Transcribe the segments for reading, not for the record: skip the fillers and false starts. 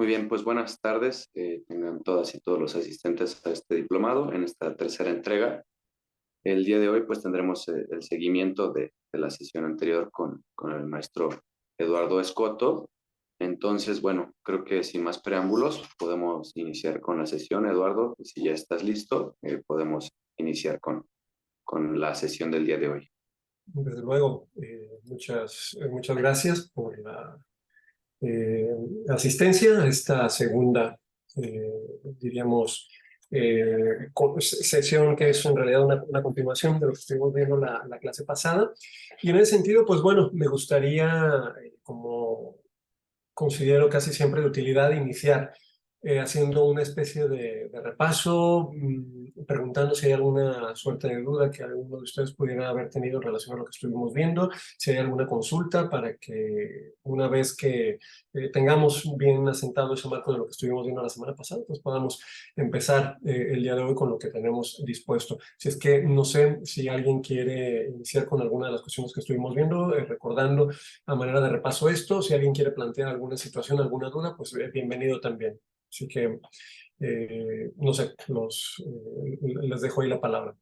Muy bien, pues buenas tardes. Tengan todas y todos los asistentes a este diplomado en esta tercera entrega. El día de hoy pues tendremos el seguimiento de la sesión anterior con el maestro Eduardo Escoto. Entonces, bueno, creo que sin más preámbulos podemos iniciar con la sesión. Eduardo, si ya estás listo, podemos iniciar con la sesión del día de hoy. Desde luego, muchas gracias por la eh, asistencia a esta segunda, eh, diríamos, sesión que es en realidad una continuación de lo que estuvimos viendo la clase pasada. Y en ese sentido, pues bueno, me gustaría, como considero casi siempre de utilidad, iniciar haciendo una especie de repaso, preguntando si hay alguna suerte de duda que alguno de ustedes pudiera haber tenido en relación a lo que estuvimos viendo, si hay alguna consulta para que una vez que tengamos bien asentado ese marco de lo que estuvimos viendo la semana pasada, pues podamos empezar el día de hoy con lo que tenemos dispuesto. Si es que no sé si alguien quiere iniciar con alguna de las cuestiones que estuvimos viendo, recordando a manera de repaso esto, si alguien quiere plantear alguna situación, alguna duda, pues bienvenido también. Así que, no sé, les dejo ahí la palabra.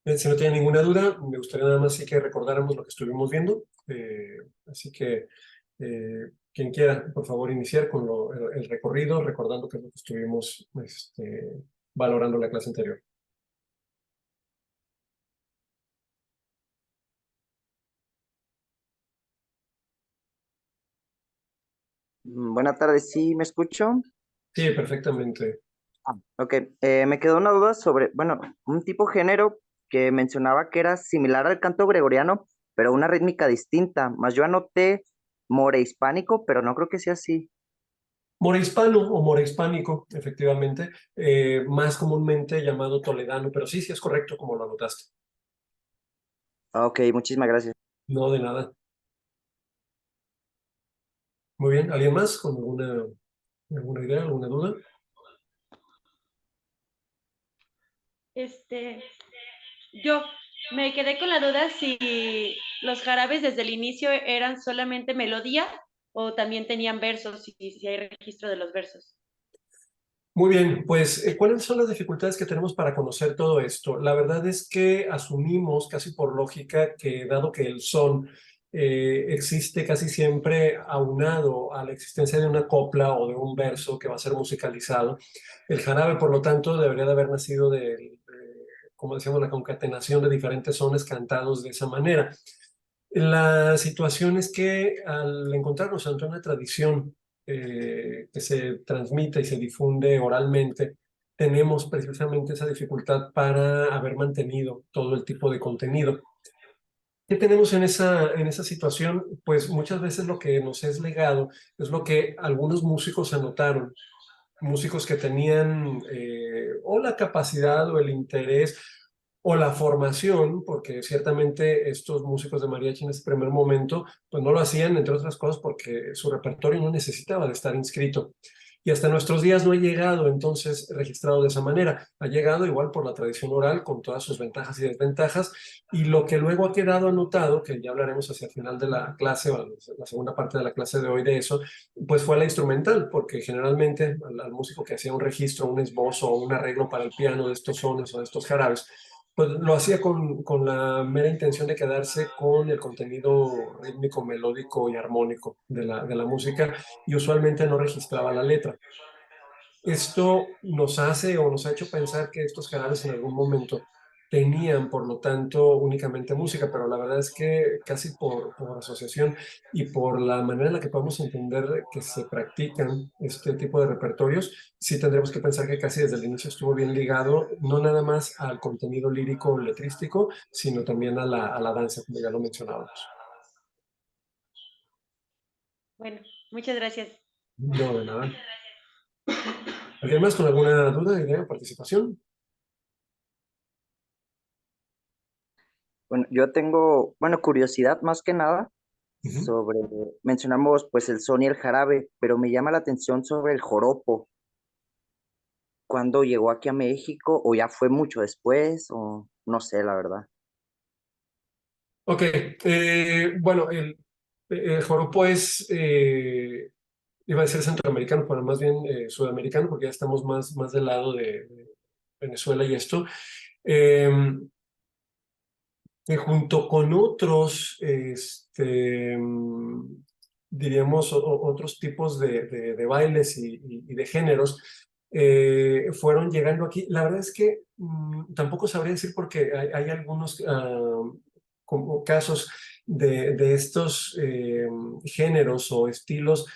Si no tiene ninguna duda, me gustaría nada más sí que recordáramos lo que estuvimos viendo. Así que, quien quiera, por favor, iniciar con el recorrido, recordando que es lo que estuvimos valorando la clase anterior. Buenas tardes, ¿sí me escucho? Sí, perfectamente. Ok, me quedó una duda sobre, bueno, un tipo género que mencionaba que era similar al canto gregoriano, pero una rítmica distinta. Más yo anoté morehispánico, pero no creo que sea así. Morehispano o morehispánico, efectivamente, más comúnmente llamado toledano, pero sí, sí es correcto como lo anotaste. Ok, muchísimas gracias. No, de nada. Muy bien, ¿alguien más con alguna idea, alguna duda? Yo me quedé con la duda si los jarabes desde el inicio eran solamente melodía o también tenían versos, si hay registro de los versos. Muy bien, pues, ¿cuáles son las dificultades que tenemos para conocer todo esto? La verdad es que asumimos casi por lógica que dado que el son existe casi siempre aunado a la existencia de una copla o de un verso que va a ser musicalizado, el jarabe, por lo tanto, debería de haber nacido como decíamos, la concatenación de diferentes sones cantados de esa manera. La situación es que al encontrarnos ante una tradición que se transmite y se difunde oralmente, tenemos precisamente esa dificultad para haber mantenido todo el tipo de contenido. ¿Qué tenemos en esa situación? Pues muchas veces lo que nos es legado es lo que algunos músicos anotaron, músicos que tenían o la capacidad o el interés o la formación, porque ciertamente estos músicos de mariachi en ese primer momento, pues no lo hacían, entre otras cosas, porque su repertorio no necesitaba de estar inscrito. Y hasta nuestros días no ha llegado entonces registrado de esa manera. Ha llegado igual por la tradición oral, con todas sus ventajas y desventajas, y lo que luego ha quedado anotado, que ya hablaremos hacia el final de la clase, o la segunda parte de la clase de hoy de eso, pues fue la instrumental, porque generalmente al músico que hacía un registro, un esbozo o un arreglo para el piano de estos sones o de estos jarabes, pues lo hacía con la mera intención de quedarse con el contenido rítmico, melódico y armónico de la música, y usualmente no registraba la letra. Esto nos hace o nos ha hecho pensar que estos jarabes en algún momento tenían, por lo tanto, únicamente música, pero la verdad es que casi por asociación y por la manera en la que podemos entender que se practican este tipo de repertorios, sí tendremos que pensar que casi desde el inicio estuvo bien ligado, no nada más al contenido lírico o letrístico, sino también a la danza, como ya lo mencionábamos. Bueno, muchas gracias. No, de nada. ¿Alguien más con alguna duda, idea, participación? Bueno, yo tengo, bueno, curiosidad más que nada Ujú. sobre, mencionamos pues el son y el jarabe, pero me llama la atención sobre el joropo. ¿Cuándo llegó aquí a México o ya fue mucho después o no sé, la verdad? Ok, bueno, el joropo es, iba a decir centroamericano, pero más bien sudamericano, porque ya estamos más del lado de Venezuela y esto. Em, que junto con otros, diríamos, otros tipos de bailes y de géneros, fueron llegando aquí. La verdad es que tampoco sabría decir porque hay algunos como casos de estos géneros o estilos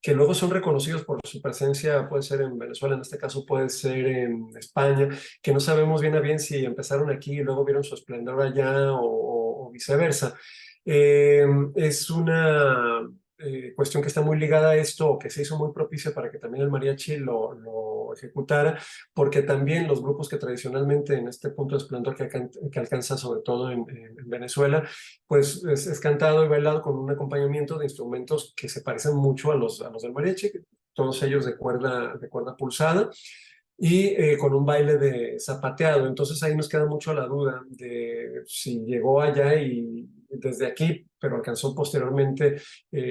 que luego son reconocidos por su presencia, puede ser en Venezuela, en este caso puede ser en España, que no sabemos bien a bien si empezaron aquí y luego vieron su esplendor allá o viceversa. Es una cuestión que está muy ligada a esto, o que se hizo muy propicia para que también el mariachi lo ejecutara, porque también los grupos que tradicionalmente en este punto de esplendor que alcanza sobre todo en Venezuela, pues es cantado y bailado con un acompañamiento de instrumentos que se parecen mucho a los del mariachi, todos ellos de cuerda pulsada y con un baile de zapateado. Entonces ahí nos queda mucho la duda de si llegó allá y desde aquí, pero alcanzó posteriormente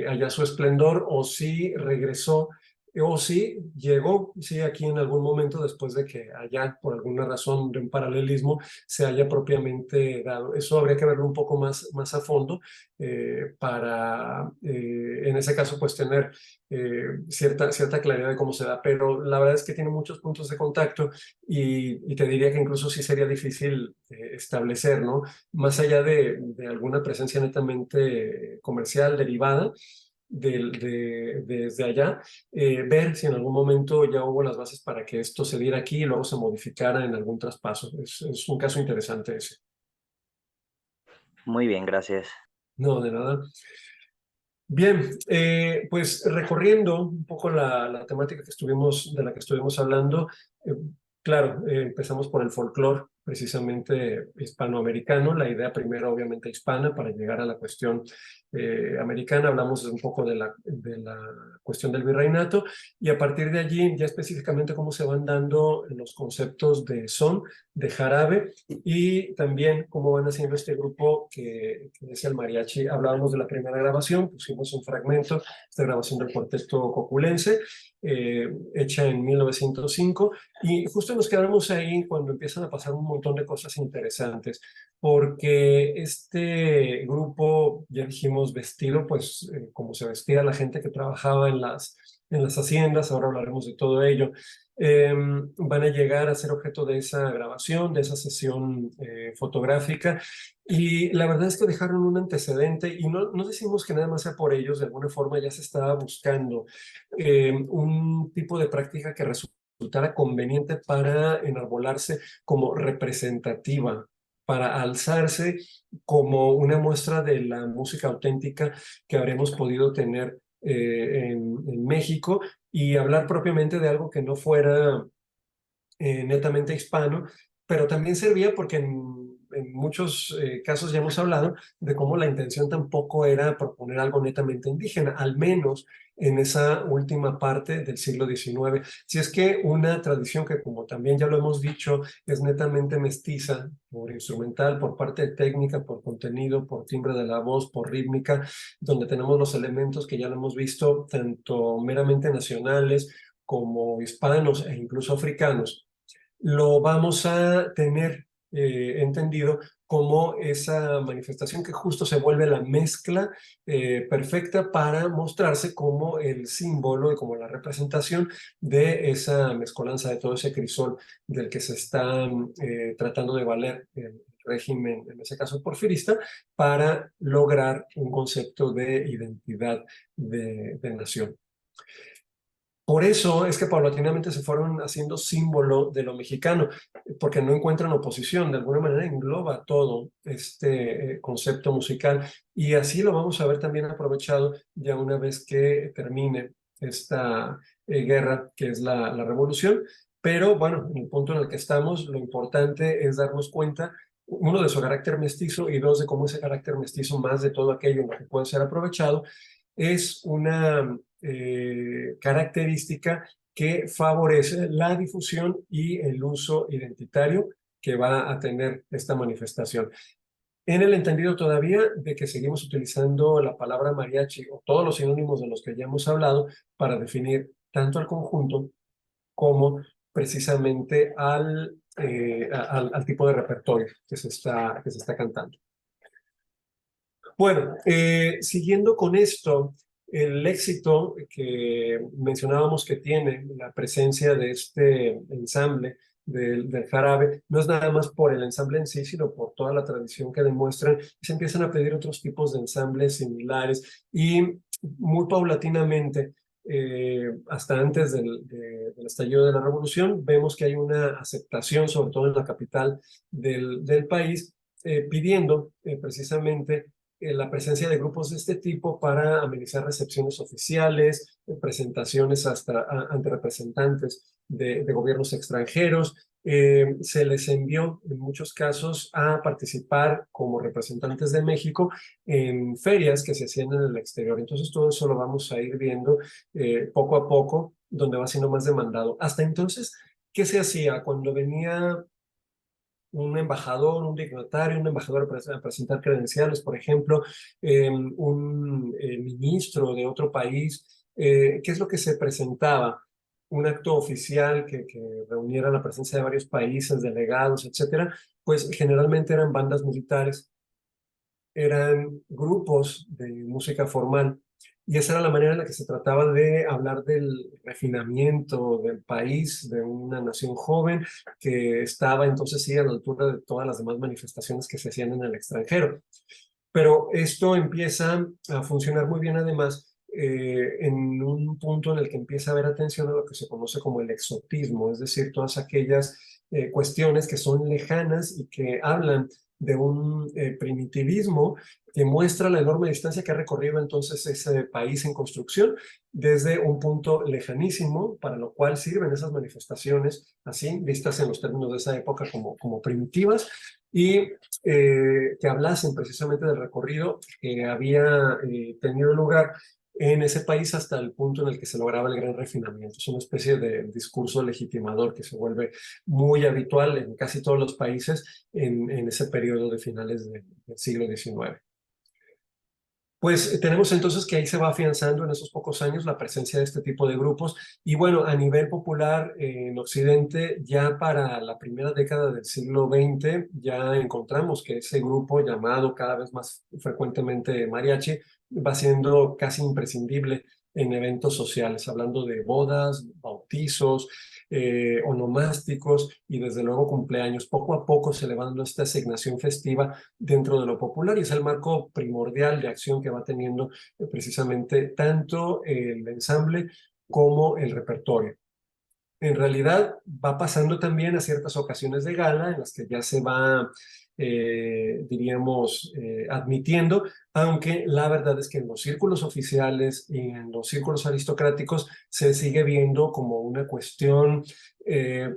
allá su esplendor, o si regresó, o si llegó, sí, aquí en algún momento después de que allá, por alguna razón de un paralelismo, se haya propiamente dado. Eso habría que verlo un poco más a fondo para, en ese caso, pues tener cierta claridad de cómo se da, pero la verdad es que tiene muchos puntos de contacto y te diría que incluso sí sería difícil establecer, ¿no? Más allá de alguna presencia netamente comercial derivada desde allá, ver si en algún momento ya hubo las bases para que esto se diera aquí y luego se modificara en algún traspaso. Es un caso interesante ese. Muy bien, gracias. No, de nada. Bien, pues recorriendo un poco la temática de la que estuvimos hablando, eh, claro, empezamos por el folclore, precisamente hispanoamericano, la idea primero obviamente hispana para llegar a la cuestión americana, hablamos un poco de la cuestión del virreinato y a partir de allí ya específicamente cómo se van dando los conceptos de son, de jarabe y también cómo van haciendo este grupo que es el mariachi. Hablábamos de la primera grabación, pusimos un fragmento, esta grabación del cuarteto coculense, hecha en 1905, y justo nos quedamos ahí cuando empiezan a pasar un montón de cosas interesantes, porque este grupo, ya dijimos, vestido, pues como se vestía la gente que trabajaba en las haciendas, ahora hablaremos de todo ello, van a llegar a ser objeto de esa grabación, de esa sesión fotográfica. Y la verdad es que dejaron un antecedente y no decimos que nada más sea por ellos, de alguna forma ya se estaba buscando un tipo de práctica que resultara conveniente para enarbolarse como representativa, para alzarse como una muestra de la música auténtica que habremos podido tener en México y hablar propiamente de algo que no fuera netamente hispano, pero también servía porque en muchos casos ya hemos hablado de cómo la intención tampoco era proponer algo netamente indígena, al menos en esa última parte del siglo XIX. Si es que una tradición que, como también ya lo hemos dicho, es netamente mestiza, por instrumental, por parte técnica, por contenido, por timbre de la voz, por rítmica, donde tenemos los elementos que ya lo hemos visto, tanto meramente nacionales como hispanos e incluso africanos, lo vamos a tener entendido como esa manifestación que justo se vuelve la mezcla perfecta para mostrarse como el símbolo y como la representación de esa mezcolanza, de todo ese crisol del que se está tratando de valer el régimen, en ese caso porfirista, para lograr un concepto de identidad de nación. Por eso es que paulatinamente se fueron haciendo símbolo de lo mexicano, porque no encuentran oposición, de alguna manera engloba todo este concepto musical y así lo vamos a ver también aprovechado ya una vez que termine esta guerra que es la revolución. Pero bueno, en el punto en el que estamos, lo importante es darnos cuenta uno de su carácter mestizo y dos de cómo ese carácter mestizo, más de todo aquello en lo que puede ser aprovechado, es una característica que favorece la difusión y el uso identitario que va a tener esta manifestación. En el entendido todavía de que seguimos utilizando la palabra mariachi o todos los sinónimos de los que ya hemos hablado para definir tanto al conjunto como precisamente al tipo de repertorio que se está cantando. Bueno, siguiendo con esto, el éxito que mencionábamos que tiene la presencia de este ensamble del jarabe, no es nada más por el ensamble en sí, sino por toda la tradición que demuestran. Se empiezan a pedir otros tipos de ensambles similares y muy paulatinamente, hasta antes del estallido de la revolución, vemos que hay una aceptación, sobre todo en la capital del país, pidiendo precisamente la presencia de grupos de este tipo para amenizar recepciones oficiales, presentaciones ante representantes de gobiernos extranjeros. Se les envió en muchos casos a participar como representantes de México en ferias que se hacían en el exterior. Entonces todo eso lo vamos a ir viendo poco a poco, donde va siendo más demandado. Hasta entonces, ¿qué se hacía cuando venía un embajador, un dignatario, un embajador a presentar credenciales, por ejemplo, un ministro de otro país? ¿Qué es lo que se presentaba? Un acto oficial que reuniera la presencia de varios países, delegados, etcétera. Pues generalmente eran bandas militares, eran grupos de música formal. Y esa era la manera en la que se trataba de hablar del refinamiento del país, de una nación joven que estaba entonces sí a la altura de todas las demás manifestaciones que se hacían en el extranjero. Pero esto empieza a funcionar muy bien además en un punto en el que empieza a haber atención a lo que se conoce como el exotismo, es decir, todas aquellas cuestiones que son lejanas y que hablan de un primitivismo que muestra la enorme distancia que ha recorrido entonces ese país en construcción desde un punto lejanísimo, para lo cual sirven esas manifestaciones así, vistas en los términos de esa época como primitivas, y que hablasen precisamente del recorrido que había tenido lugar en ese país hasta el punto en el que se lograba el gran refinamiento. Es una especie de discurso legitimador que se vuelve muy habitual en casi todos los países en ese periodo de finales del siglo XIX. Pues tenemos entonces que ahí se va afianzando en esos pocos años la presencia de este tipo de grupos. Y bueno, a nivel popular en Occidente, ya para la primera década del siglo XX, ya encontramos que ese grupo llamado cada vez más frecuentemente mariachi va siendo casi imprescindible en eventos sociales, hablando de bodas, bautizos, onomásticos y desde luego cumpleaños. Poco a poco se le va dando esta asignación festiva dentro de lo popular y es el marco primordial de acción que va teniendo precisamente tanto el ensamble como el repertorio. En realidad va pasando también a ciertas ocasiones de gala en las que ya se va, diríamos, admitiendo, aunque la verdad es que en los círculos oficiales y en los círculos aristocráticos se sigue viendo como una cuestión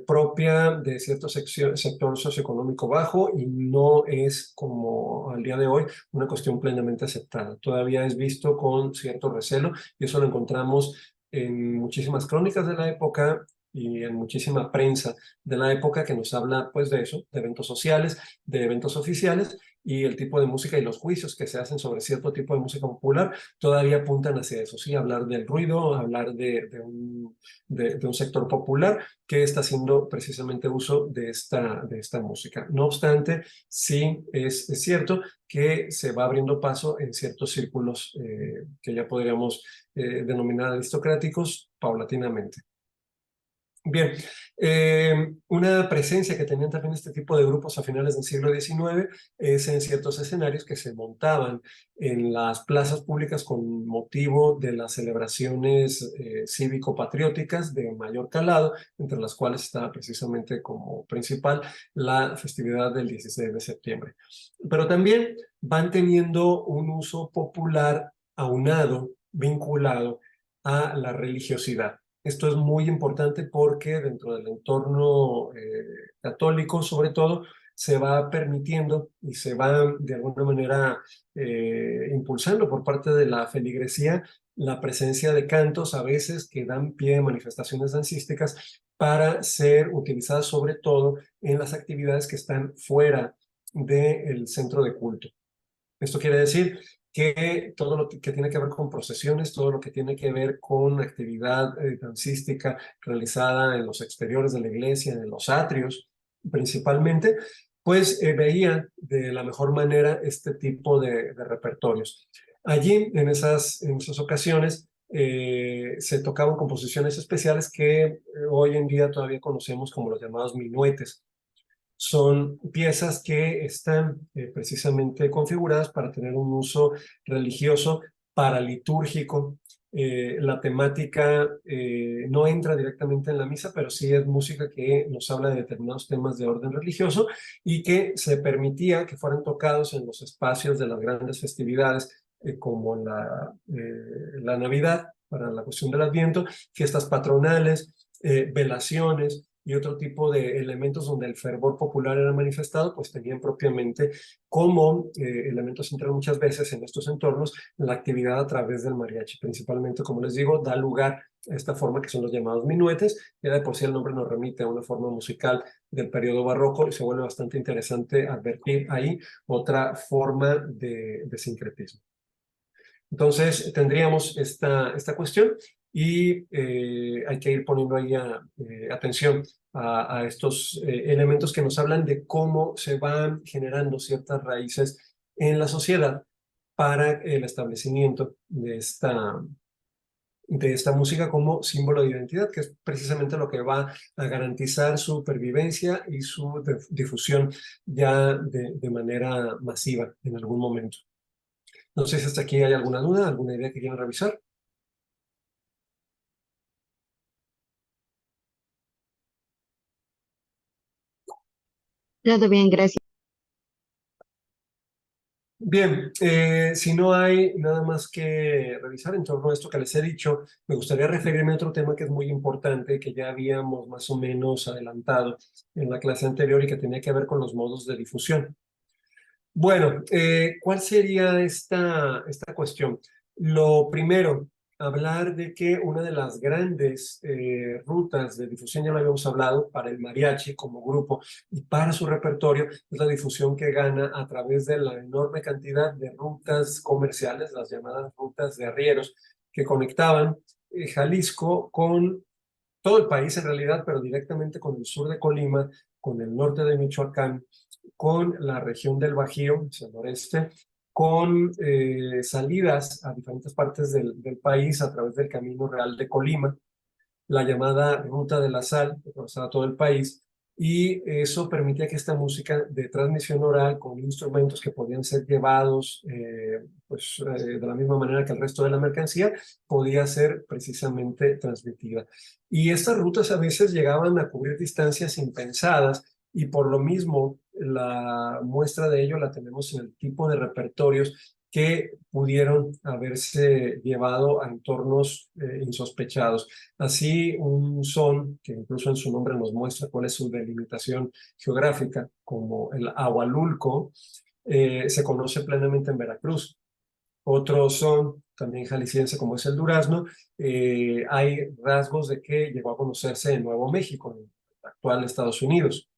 propia de cierto sector socioeconómico bajo y no es como al día de hoy una cuestión plenamente aceptada. Todavía es visto con cierto recelo y eso lo encontramos en muchísimas crónicas de la época y en muchísima prensa de la época que nos habla pues de eso, de eventos sociales, de eventos oficiales y el tipo de música y los juicios que se hacen sobre cierto tipo de música popular todavía apuntan hacia eso, sí, hablar del ruido, hablar de un sector popular que está haciendo precisamente uso de esta música. No obstante, sí es cierto que se va abriendo paso en ciertos círculos que ya podríamos denominar aristocráticos paulatinamente. Bien, una presencia que tenían también este tipo de grupos a finales del siglo XIX es en ciertos escenarios que se montaban en las plazas públicas con motivo de las celebraciones cívico-patrióticas de mayor calado, entre las cuales está precisamente como principal la festividad del 16 de septiembre. Pero también van teniendo un uso popular aunado, vinculado a la religiosidad. Esto es muy importante porque dentro del entorno católico, sobre todo, se va permitiendo y se va de alguna manera impulsando por parte de la feligresía la presencia de cantos a veces que dan pie a manifestaciones dancísticas para ser utilizadas sobre todo en las actividades que están fuera del centro de culto. Esto quiere decir que todo lo que tiene que ver con procesiones, todo lo que tiene que ver con actividad dancística realizada en los exteriores de la iglesia, en los atrios principalmente, pues veía de la mejor manera este tipo de repertorios. Allí, en esas ocasiones, se tocaban composiciones especiales que hoy en día todavía conocemos como los llamados minuetes. Son piezas que están precisamente configuradas para tener un uso religioso, paralitúrgico. La temática no entra directamente en la misa, pero sí es música que nos habla de determinados temas de orden religioso y que se permitía que fueran tocados en los espacios de las grandes festividades, como la Navidad, para la cuestión del Adviento, fiestas patronales, velaciones y otro tipo de elementos donde el fervor popular era manifestado, pues tenían propiamente como elemento central muchas veces en estos entornos la actividad a través del mariachi. Principalmente, como les digo, da lugar a esta forma que son los llamados minuetes. Ya de por sí el nombre nos remite a una forma musical del periodo barroco y se vuelve bastante interesante advertir ahí otra forma de sincretismo. Entonces, tendríamos esta cuestión y hay que ir poniendo ahí atención a estos elementos que nos hablan de cómo se van generando ciertas raíces en la sociedad para el establecimiento de esta música como símbolo de identidad, que es precisamente lo que va a garantizar su pervivencia y su difusión ya de manera masiva en algún momento. No sé si hasta aquí hay alguna duda, alguna idea que quieran revisar. Todo bien, gracias. Bien, si no hay nada más que revisar en torno a esto que les he dicho, me gustaría referirme a otro tema que es muy importante, que ya habíamos más o menos adelantado en la clase anterior y que tenía que ver con los modos de difusión. Bueno, ¿cuál sería esta cuestión? Lo primero, hablar de que una de las grandes rutas de difusión, ya lo habíamos hablado, para el mariachi como grupo y para su repertorio, es la difusión que gana a través de la enorme cantidad de rutas comerciales, las llamadas rutas de arrieros, que conectaban Jalisco con todo el país en realidad, pero directamente con el sur de Colima, con el norte de Michoacán, con la región del Bajío, hacia el noreste, con salidas a diferentes partes del país a través del Camino Real de Colima, la llamada Ruta de la Sal, que atravesaba todo el país, y eso permitía que esta música de transmisión oral con instrumentos que podían ser llevados de la misma manera que el resto de la mercancía, podía ser precisamente transmitida. Y estas rutas a veces llegaban a cubrir distancias impensadas y por lo mismo la muestra de ello la tenemos en el tipo de repertorios que pudieron haberse llevado a entornos insospechados. Así, un son, que incluso en su nombre nos muestra cuál es su delimitación geográfica, como el Ahualulco, se conoce plenamente en Veracruz. Otro son, también jalisciense, como es el durazno, hay rasgos de que llegó a conocerse en Nuevo México, en el actual Estados Unidos.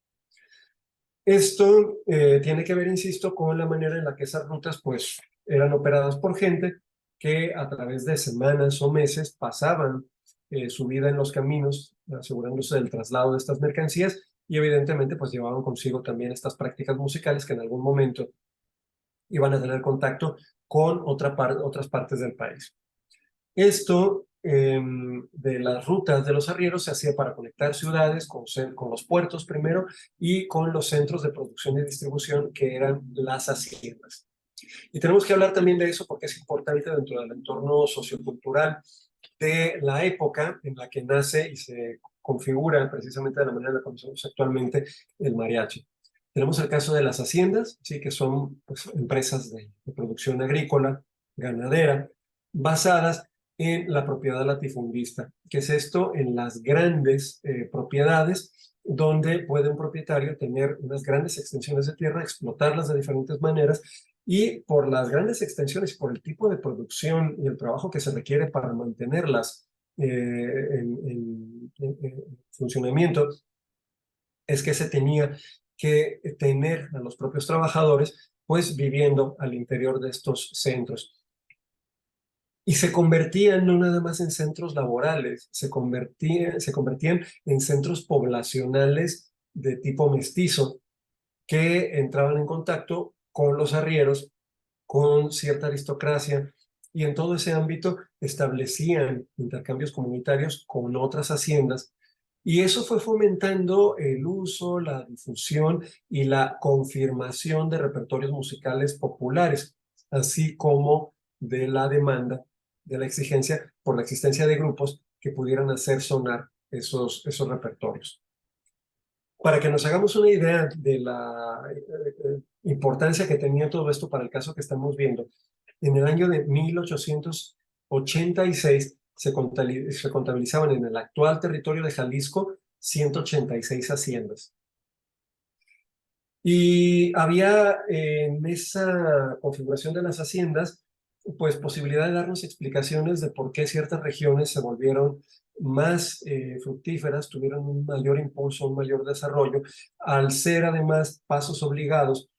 Esto tiene que ver, insisto, con la manera en la que esas rutas pues eran operadas por gente que a través de semanas o meses pasaban su vida en los caminos, asegurándose del traslado de estas mercancías y evidentemente pues llevaban consigo también estas prácticas musicales que en algún momento iban a tener contacto con otras partes del país. Esto de las rutas de los arrieros se hacía para conectar ciudades con los puertos primero y con los centros de producción y distribución que eran las haciendas. Y tenemos que hablar también de eso porque es importante dentro del entorno sociocultural de la época en la que nace y se configura precisamente de la manera en la que conocemos actualmente el mariachi. Tenemos el caso de las haciendas, ¿sí? Que son pues, empresas de producción agrícola, ganadera, basadas en la propiedad latifundista. ¿Qué es esto? En las grandes propiedades donde puede un propietario tener unas grandes extensiones de tierra, explotarlas de diferentes maneras, y por las grandes extensiones, por el tipo de producción y el trabajo que se requiere para mantenerlas en funcionamiento, es que se tenía que tener a los propios trabajadores pues viviendo al interior de estos centros. Y se convertían no nada más en centros laborales, se convertían en centros poblacionales de tipo mestizo, que entraban en contacto con los arrieros, con cierta aristocracia, y en todo ese ámbito establecían intercambios comunitarios con otras haciendas, y eso fue fomentando el uso, la difusión y la confirmación de repertorios musicales populares, así como de la demanda, de la exigencia por la existencia de grupos que pudieran hacer sonar esos repertorios. Para que nos hagamos una idea de la importancia que tenía todo esto para el caso que estamos viendo, en el año de 1886 se contabilizaban en el actual territorio de Jalisco 186 haciendas. Y había en esa configuración de las haciendas, pues posibilidad de darnos explicaciones de por qué ciertas regiones se volvieron más fructíferas, tuvieron un mayor impulso, un mayor desarrollo, al ser además pasos obligados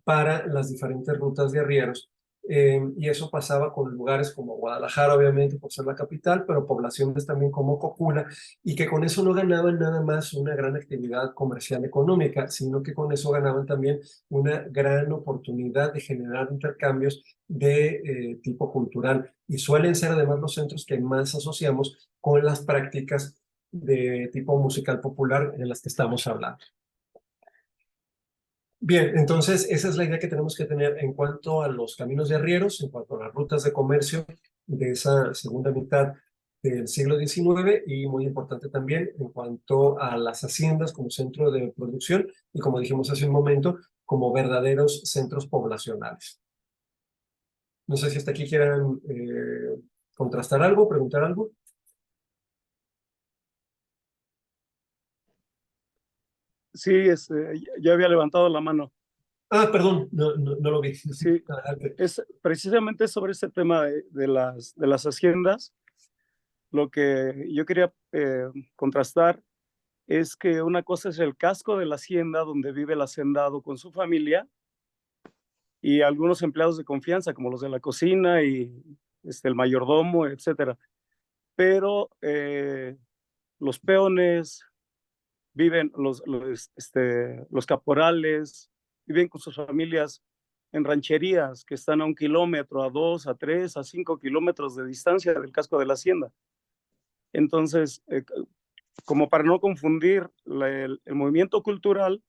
para las diferentes rutas de arrieros. Y eso pasaba con lugares como Guadalajara, obviamente, por ser la capital, pero poblaciones también como Cocula, y que con eso no ganaban nada más una gran actividad comercial económica, sino que con eso ganaban también una gran oportunidad de generar intercambios de tipo cultural. Y suelen ser además los centros que más asociamos con las prácticas de tipo musical popular en las que estamos hablando. Bien, entonces esa es la idea que tenemos que tener en cuanto a los caminos de arrieros, en cuanto a las rutas de comercio de esa segunda mitad del siglo XIX, y muy importante también en cuanto a las haciendas como centro de producción y, como dijimos hace un momento, como verdaderos centros poblacionales. No sé si hasta aquí quieran contrastar algo, preguntar algo. Sí, ya había levantado la mano. Ah, perdón, no lo vi. Sí, Adelante. es precisamente sobre este tema de las haciendas. Lo que yo quería contrastar es que una cosa es el casco de la hacienda donde vive el hacendado con su familia y algunos empleados de confianza como los de la cocina y el mayordomo, etcétera. Pero los peones viven, los caporales viven con sus familias en rancherías que están a 1 kilómetro, a 2, a 3, a 5 kilómetros de distancia del casco de la hacienda. Entonces, como para no confundir el movimiento cultural,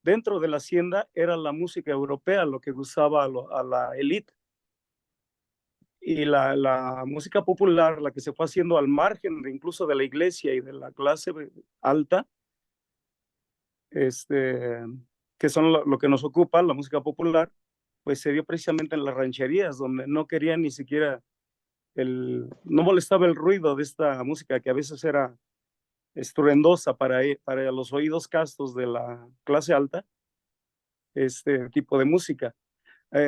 dentro de la hacienda era la música europea lo que gustaba a la élite. Y la música popular, la que se fue haciendo al margen incluso de la iglesia y de la clase alta, que son lo que nos ocupa, la música popular, pues se dio precisamente en las rancherías, donde no querían ni siquiera no molestaba el ruido de esta música que a veces era estruendosa para los oídos castos de la clase alta, este tipo de música.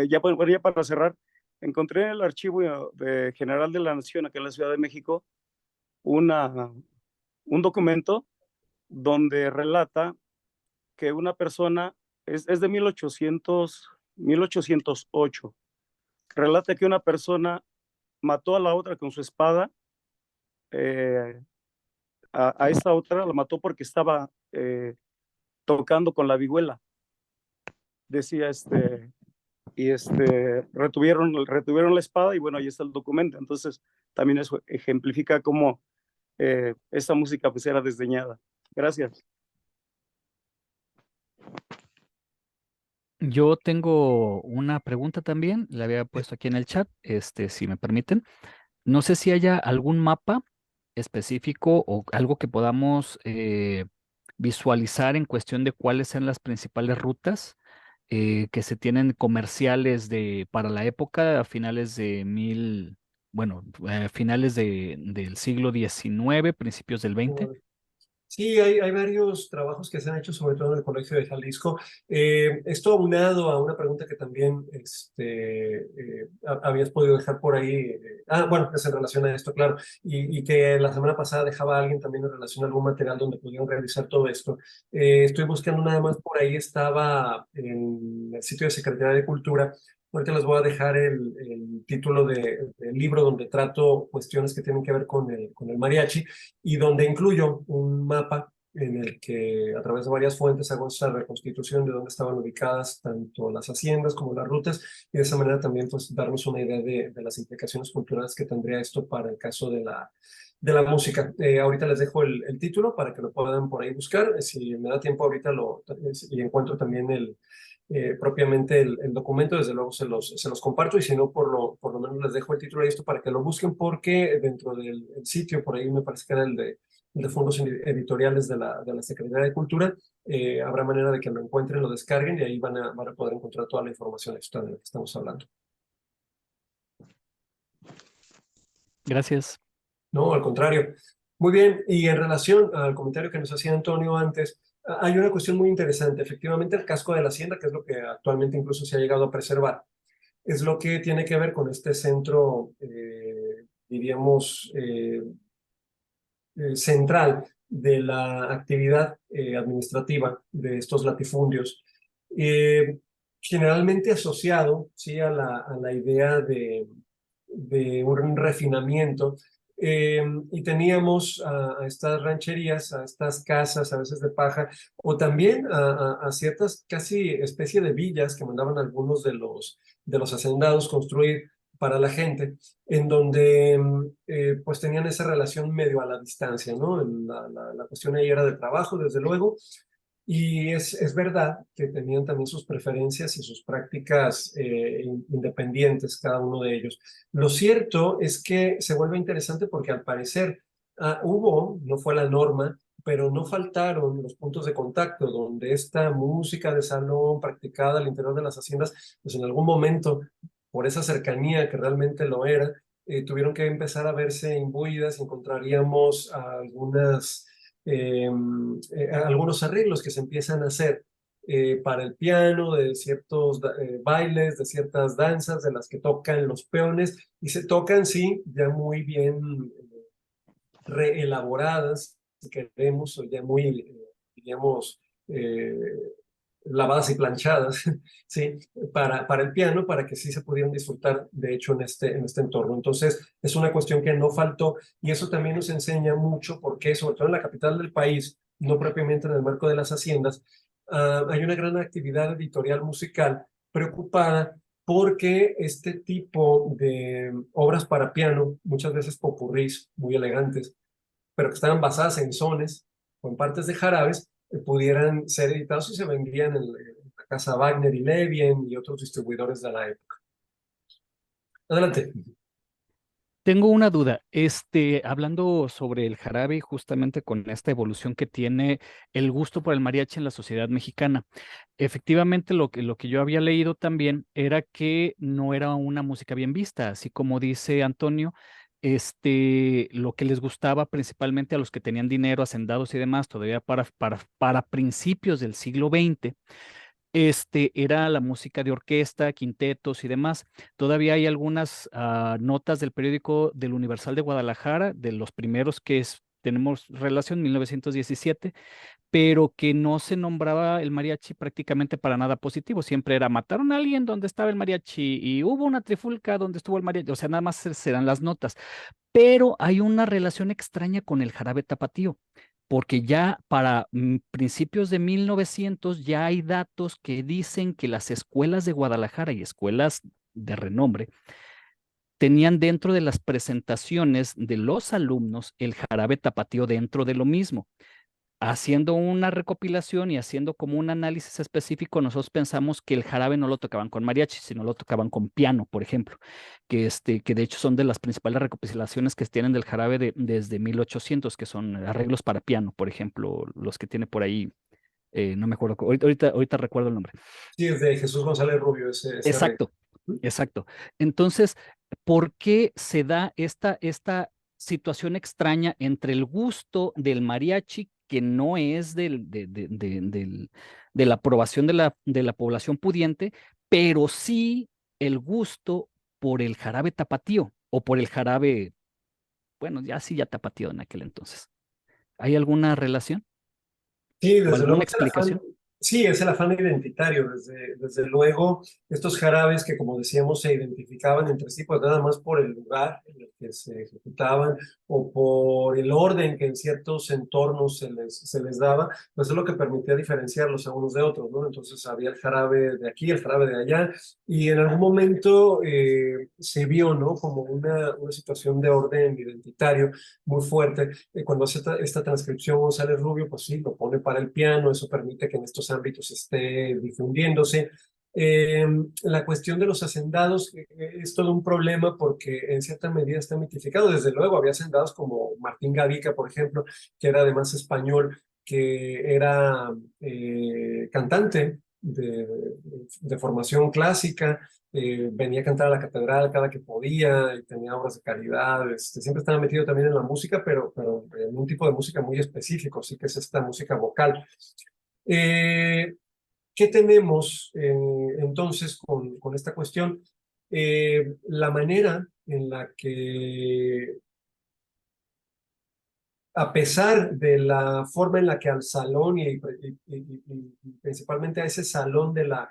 Ya para cerrar, encontré en el archivo general de la Nación, acá en la Ciudad de México, un documento donde relata que una persona, es de 1808, relata que una persona mató a la otra con su espada. A esta otra la mató porque estaba tocando con la vihuela. Decía y retuvieron la espada y bueno, ahí está el documento. Entonces también eso ejemplifica cómo esta música pues era desdeñada. Gracias. Yo tengo una pregunta también, la había puesto aquí en el chat, si me permiten. No sé si haya algún mapa específico o algo que podamos visualizar en cuestión de cuáles sean las principales rutas que se tienen comerciales para la época, a finales de finales del siglo XIX, principios del XX. Sí, hay varios trabajos que se han hecho, sobre todo en el Colegio de Jalisco. Esto aunado a una pregunta que también habías podido dejar por ahí. Bueno, es en relación a esto, claro. Y que la semana pasada dejaba a alguien también en relación a algún material donde pudieron revisar todo esto. Estoy buscando nada más por ahí, estaba en el sitio de Secretaría de Cultura. Ahorita les voy a dejar el título del libro donde trato cuestiones que tienen que ver con el mariachi y donde incluyo un mapa en el que a través de varias fuentes hago esa reconstitución de dónde estaban ubicadas tanto las haciendas como las rutas y de esa manera también pues darnos una idea de las implicaciones culturales que tendría esto para el caso de la música. Ahorita les dejo el título para que lo puedan por ahí buscar. Si me da tiempo ahorita y encuentro también propiamente el documento, desde luego se los comparto y si no, por lo menos les dejo el título de esto para que lo busquen porque dentro del el sitio, por ahí me parece que era el de fondos editoriales de la Secretaría de Cultura, habrá manera de que lo encuentren, lo descarguen y ahí van a poder encontrar toda la información extra de la que estamos hablando. Gracias. No, al contrario. Muy bien, y en relación al comentario que nos hacía Antonio antes, hay una cuestión muy interesante. Efectivamente, el casco de la hacienda, que es lo que actualmente incluso se ha llegado a preservar, es lo que tiene que ver con este centro, diríamos, central de la actividad administrativa de estos latifundios. Eh, Generalmente asociado, ¿sí?, a la idea de un refinamiento. Y teníamos a estas rancherías, a estas casas, a veces de paja, o también a ciertas casi especie de villas que mandaban algunos de los hacendados construir para la gente, en donde pues tenían esa relación medio a la distancia, ¿no? La cuestión ahí era de trabajo, desde luego, y es verdad que tenían también sus preferencias y sus prácticas independientes, cada uno de ellos. Lo cierto es que se vuelve interesante porque al parecer no fue la norma, pero no faltaron los puntos de contacto donde esta música de salón practicada al interior de las haciendas, pues en algún momento, por esa cercanía que realmente lo era, tuvieron que empezar a verse imbuidas, encontraríamos algunos arreglos que se empiezan a hacer para el piano, de ciertos bailes, de ciertas danzas, de las que tocan los peones, y se tocan, sí, ya muy bien reelaboradas, si queremos, o ya muy, digamos, eh, lavadas y planchadas, ¿sí? Para el piano, para que sí se pudieran disfrutar, de hecho, en este entorno. Entonces, es una cuestión que no faltó y eso también nos enseña mucho porque, sobre todo en la capital del país, no propiamente en el marco de las haciendas, hay una gran actividad editorial musical preocupada porque este tipo de obras para piano, muchas veces popurrís, muy elegantes, pero que estaban basadas en sones o en partes de jarabes, pudieran ser editados y se vendían en la casa Wagner y Levien y otros distribuidores de la época. Adelante. Tengo una duda, hablando sobre el jarabe, justamente con esta evolución que tiene el gusto por el mariachi en la sociedad mexicana. Efectivamente, lo que yo había leído también era que no era una música bien vista, así como dice Antonio, lo que les gustaba principalmente a los que tenían dinero, hacendados y demás, todavía para principios del siglo XX era la música de orquesta, quintetos y demás. Todavía hay algunas notas del periódico del Universal de Guadalajara, de los primeros tenemos relación, 1917, pero que no se nombraba el mariachi prácticamente para nada positivo. Siempre era, mataron a alguien donde estaba el mariachi y hubo una trifulca donde estuvo el mariachi. O sea, nada más serán las notas. Pero hay una relación extraña con el jarabe tapatío, porque ya para principios de 1900 ya hay datos que dicen que las escuelas de Guadalajara y escuelas de renombre tenían dentro de las presentaciones de los alumnos el jarabe tapatío dentro de lo mismo. Haciendo una recopilación y haciendo como un análisis específico, nosotros pensamos que el jarabe no lo tocaban con mariachi, sino lo tocaban con piano, por ejemplo, que de hecho son de las principales recopilaciones que tienen del jarabe desde 1800, que son arreglos para piano, por ejemplo, los que tiene por ahí, no me acuerdo, ahorita recuerdo el nombre. Sí, es de Jesús González Rubio, ese Exacto, exacto. Entonces, ¿por qué se da esta situación extraña entre el gusto del mariachi que no es de la aprobación de la población pudiente, pero sí el gusto por el jarabe tapatío o por el jarabe, bueno, ya sí, ya tapatío en aquel entonces. ¿Hay alguna relación Sí, o desde luego alguna es el afán, explicación? sí, es el afán identitario, desde luego estos jarabes que como decíamos se identificaban entre sí, pues nada más por el lugar en el que se ejecutaban o por el orden que en ciertos entornos se les daba, pues es lo que permitía diferenciarlos a unos de otros, ¿no? Entonces había el jarabe de aquí, el jarabe de allá, y en algún momento se vio, ¿no? Como una situación de orden identitario muy fuerte cuando hace esta transcripción González Rubio, pues sí, lo pone para el piano, eso permite que en estos ámbitos esté difundiéndose. La cuestión de los hacendados es todo un problema porque en cierta medida está mitificado. Desde luego, había hacendados como Martín Gavica, por ejemplo, que era además español, que era cantante de formación clásica, venía a cantar a la catedral cada que podía y tenía obras de caridad. Siempre estaba metido también en la música, pero en un tipo de música muy específico, sí que es esta música vocal. Eh, ¿Qué tenemos entonces con esta cuestión? La manera en la que a pesar de la forma en la que al salón y principalmente a ese salón de la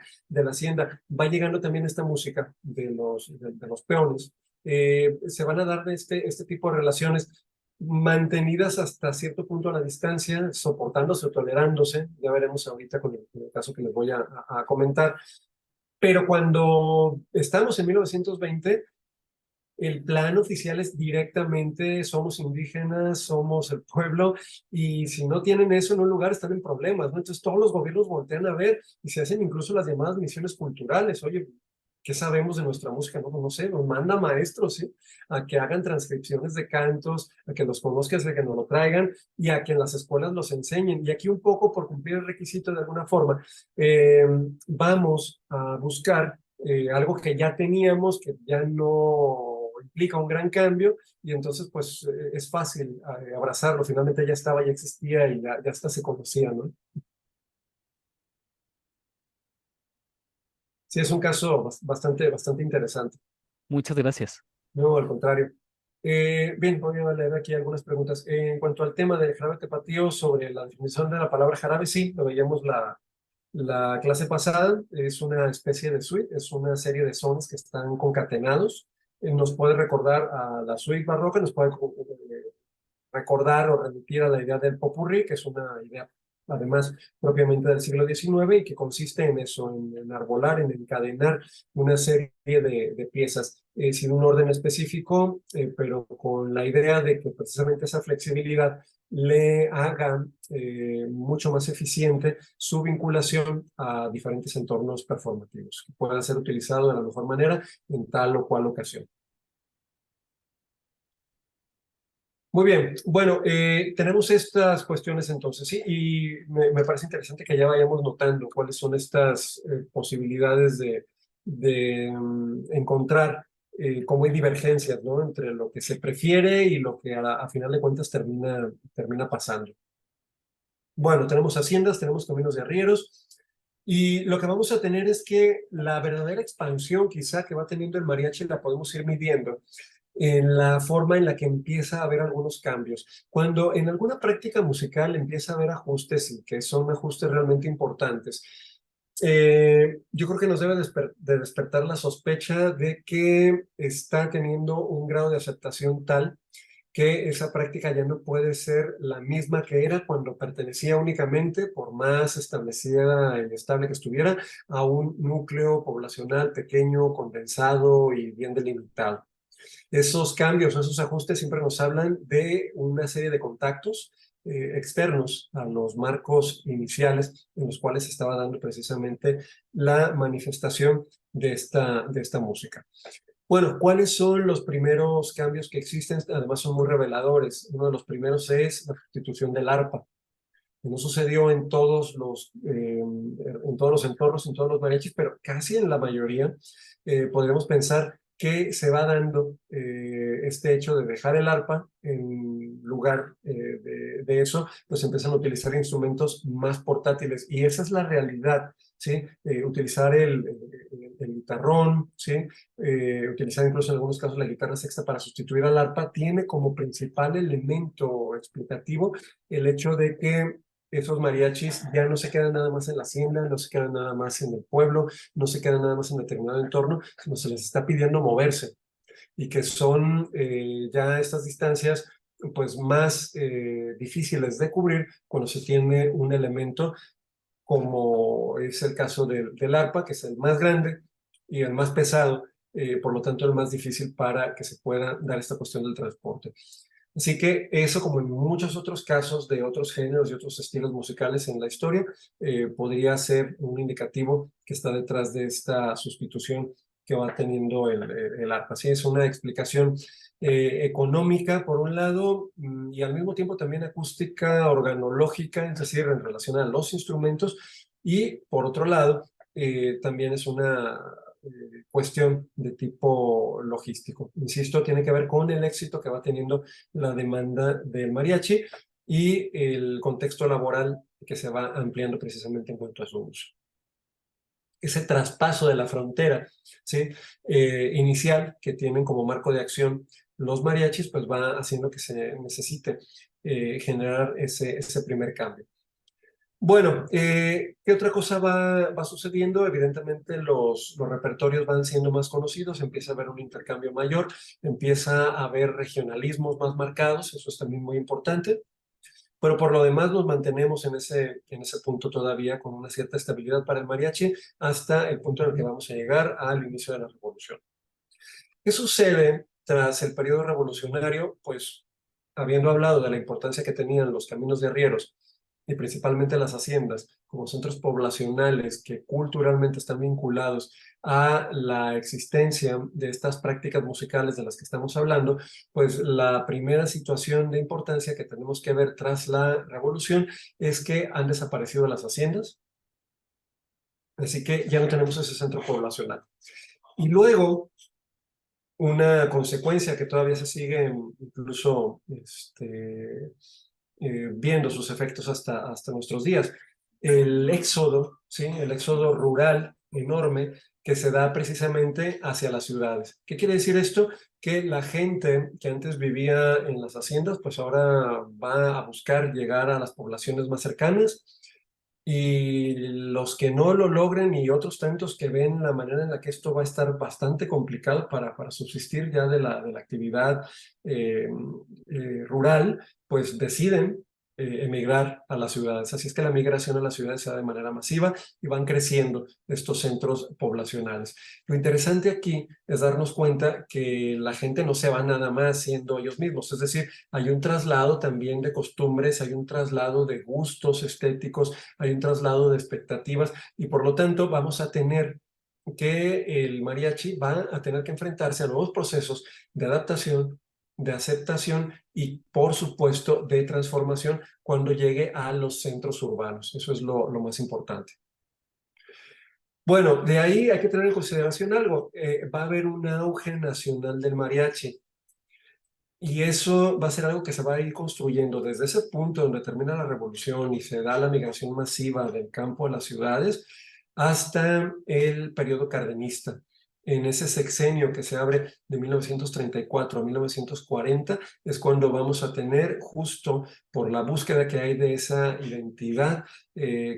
hacienda va llegando también esta música de los peones, se van a dar este tipo de relaciones mantenidas hasta cierto punto a la distancia, soportándose o tolerándose, ya veremos ahorita con el caso que les voy a comentar, pero cuando estamos en 1920, el plan oficial es directamente somos indígenas, somos el pueblo, y si no tienen eso en un lugar están en problemas, ¿no? Entonces todos los gobiernos voltean a ver y se hacen incluso las llamadas misiones culturales. Oye, ¿qué sabemos de nuestra música? No, no sé, nos manda maestros, ¿sí? A que hagan transcripciones de cantos, a que los conozcan, a que nos lo traigan y a que en las escuelas los enseñen. Y aquí un poco por cumplir el requisito de alguna forma, vamos a buscar algo que ya teníamos, que ya no implica un gran cambio y entonces pues es fácil abrazarlo, finalmente ya estaba, ya existía y ya hasta se conocía, ¿no? Sí, es un caso bastante interesante. Muchas gracias. No, al contrario. Bien, voy a leer aquí algunas preguntas. En cuanto al tema del jarabe tapatío, sobre la definición de la palabra jarabe, sí, lo veíamos la clase pasada, es una especie de suite, es una serie de sones que están concatenados. Nos puede recordar a la suite barroca, nos puede recordar o remitir a la idea del popurrí, que es una idea además propiamente del siglo XIX y que consiste en eso, en enarbolar, en encadenar una serie de piezas sin un orden específico, pero con la idea de que precisamente esa flexibilidad le haga mucho más eficiente su vinculación a diferentes entornos performativos, que pueda ser utilizado de la mejor manera en tal o cual ocasión. Muy bien, bueno, tenemos estas cuestiones entonces, sí, y me parece interesante que ya vayamos notando cuáles son estas posibilidades de encontrar cómo hay divergencias, ¿no? Entre lo que se prefiere y lo que a final de cuentas termina pasando. Bueno, tenemos haciendas, tenemos caminos de arrieros, y lo que vamos a tener es que la verdadera expansión quizá que va teniendo el mariachi la podemos ir midiendo en la forma en la que empieza a haber algunos cambios. Cuando en alguna práctica musical empieza a haber ajustes y que son ajustes realmente importantes, yo creo que nos debe de despertar la sospecha de que está teniendo un grado de aceptación tal que esa práctica ya no puede ser la misma que era cuando pertenecía únicamente, por más establecida y estable que estuviera, a un núcleo poblacional pequeño, condensado y bien delimitado. Esos cambios, esos ajustes siempre nos hablan de una serie de contactos externos a los marcos iniciales en los cuales se estaba dando precisamente la manifestación de esta música. Bueno, ¿cuáles son los primeros cambios que existen? Además son muy reveladores. Uno de los primeros es la sustitución del arpa, que no sucedió en todos los entornos, en todos los mariachis, pero casi en la mayoría. Podríamos pensar que se va dando este hecho de dejar el arpa en lugar de eso, pues empiezan a utilizar instrumentos más portátiles y esa es la realidad, ¿sí? Utilizar el guitarrón, ¿sí? Utilizar incluso en algunos casos la guitarra sexta para sustituir al arpa, tiene como principal elemento explicativo el hecho de que esos mariachis ya no se quedan nada más en la hacienda, no se quedan nada más en el pueblo, no se quedan nada más en determinado entorno, sino se les está pidiendo moverse y que son ya estas distancias pues más difíciles de cubrir cuando se tiene un elemento como es el caso del arpa, que es el más grande y el más pesado, por lo tanto el más difícil para que se pueda dar esta cuestión del transporte. Así que eso, como en muchos otros casos de otros géneros y otros estilos musicales en la historia, podría ser un indicativo que está detrás de esta sustitución que va teniendo el arpa. Así es una explicación económica, por un lado, y al mismo tiempo también acústica, organológica, es decir, en relación a los instrumentos, y por otro lado, también es una cuestión de tipo logístico. Insisto, tiene que ver con el éxito que va teniendo la demanda del mariachi y el contexto laboral que se va ampliando precisamente en cuanto a su uso. Ese traspaso de la frontera, ¿sí? Inicial que tienen como marco de acción los mariachis, pues va haciendo que se necesite generar ese primer cambio. Bueno, ¿qué otra cosa va sucediendo? Evidentemente los repertorios van siendo más conocidos, empieza a haber un intercambio mayor, empieza a haber regionalismos más marcados, eso es también muy importante. Pero por lo demás nos mantenemos en ese punto todavía con una cierta estabilidad para el mariachi hasta el punto en el que vamos a llegar al inicio de la revolución. ¿Qué sucede tras el periodo revolucionario? Pues habiendo hablado de la importancia que tenían los caminos de arrieros y principalmente las haciendas como centros poblacionales que culturalmente están vinculados a la existencia de estas prácticas musicales de las que estamos hablando, pues la primera situación de importancia que tenemos que ver tras la revolución es que han desaparecido las haciendas, así que ya no tenemos ese centro poblacional. Y luego, una consecuencia que todavía se sigue incluso viendo sus efectos hasta nuestros días. El éxodo, ¿sí? El éxodo rural enorme que se da precisamente hacia las ciudades. ¿Qué quiere decir esto? Que la gente que antes vivía en las haciendas, pues ahora va a buscar llegar a las poblaciones más cercanas y los que no lo logren y otros tantos que ven la manera en la que esto va a estar bastante complicado para subsistir ya de la actividad rural, pues deciden emigrar a las ciudades. Así es que la migración a las ciudades se da de manera masiva y van creciendo estos centros poblacionales. Lo interesante aquí es darnos cuenta que la gente no se va nada más siendo ellos mismos, es decir, hay un traslado también de costumbres, hay un traslado de gustos estéticos, hay un traslado de expectativas y por lo tanto vamos a tener que el mariachi va a tener que enfrentarse a nuevos procesos de adaptación, de aceptación y, por supuesto, de transformación cuando llegue a los centros urbanos. Eso es lo más importante. Bueno, de ahí hay que tener en consideración algo. Va a haber un auge nacional del mariachi. Y eso va a ser algo que se va a ir construyendo desde ese punto donde termina la revolución y se da la migración masiva del campo a las ciudades hasta el periodo cardenista. En ese sexenio que se abre de 1934 a 1940 es cuando vamos a tener, justo por la búsqueda que hay de esa identidad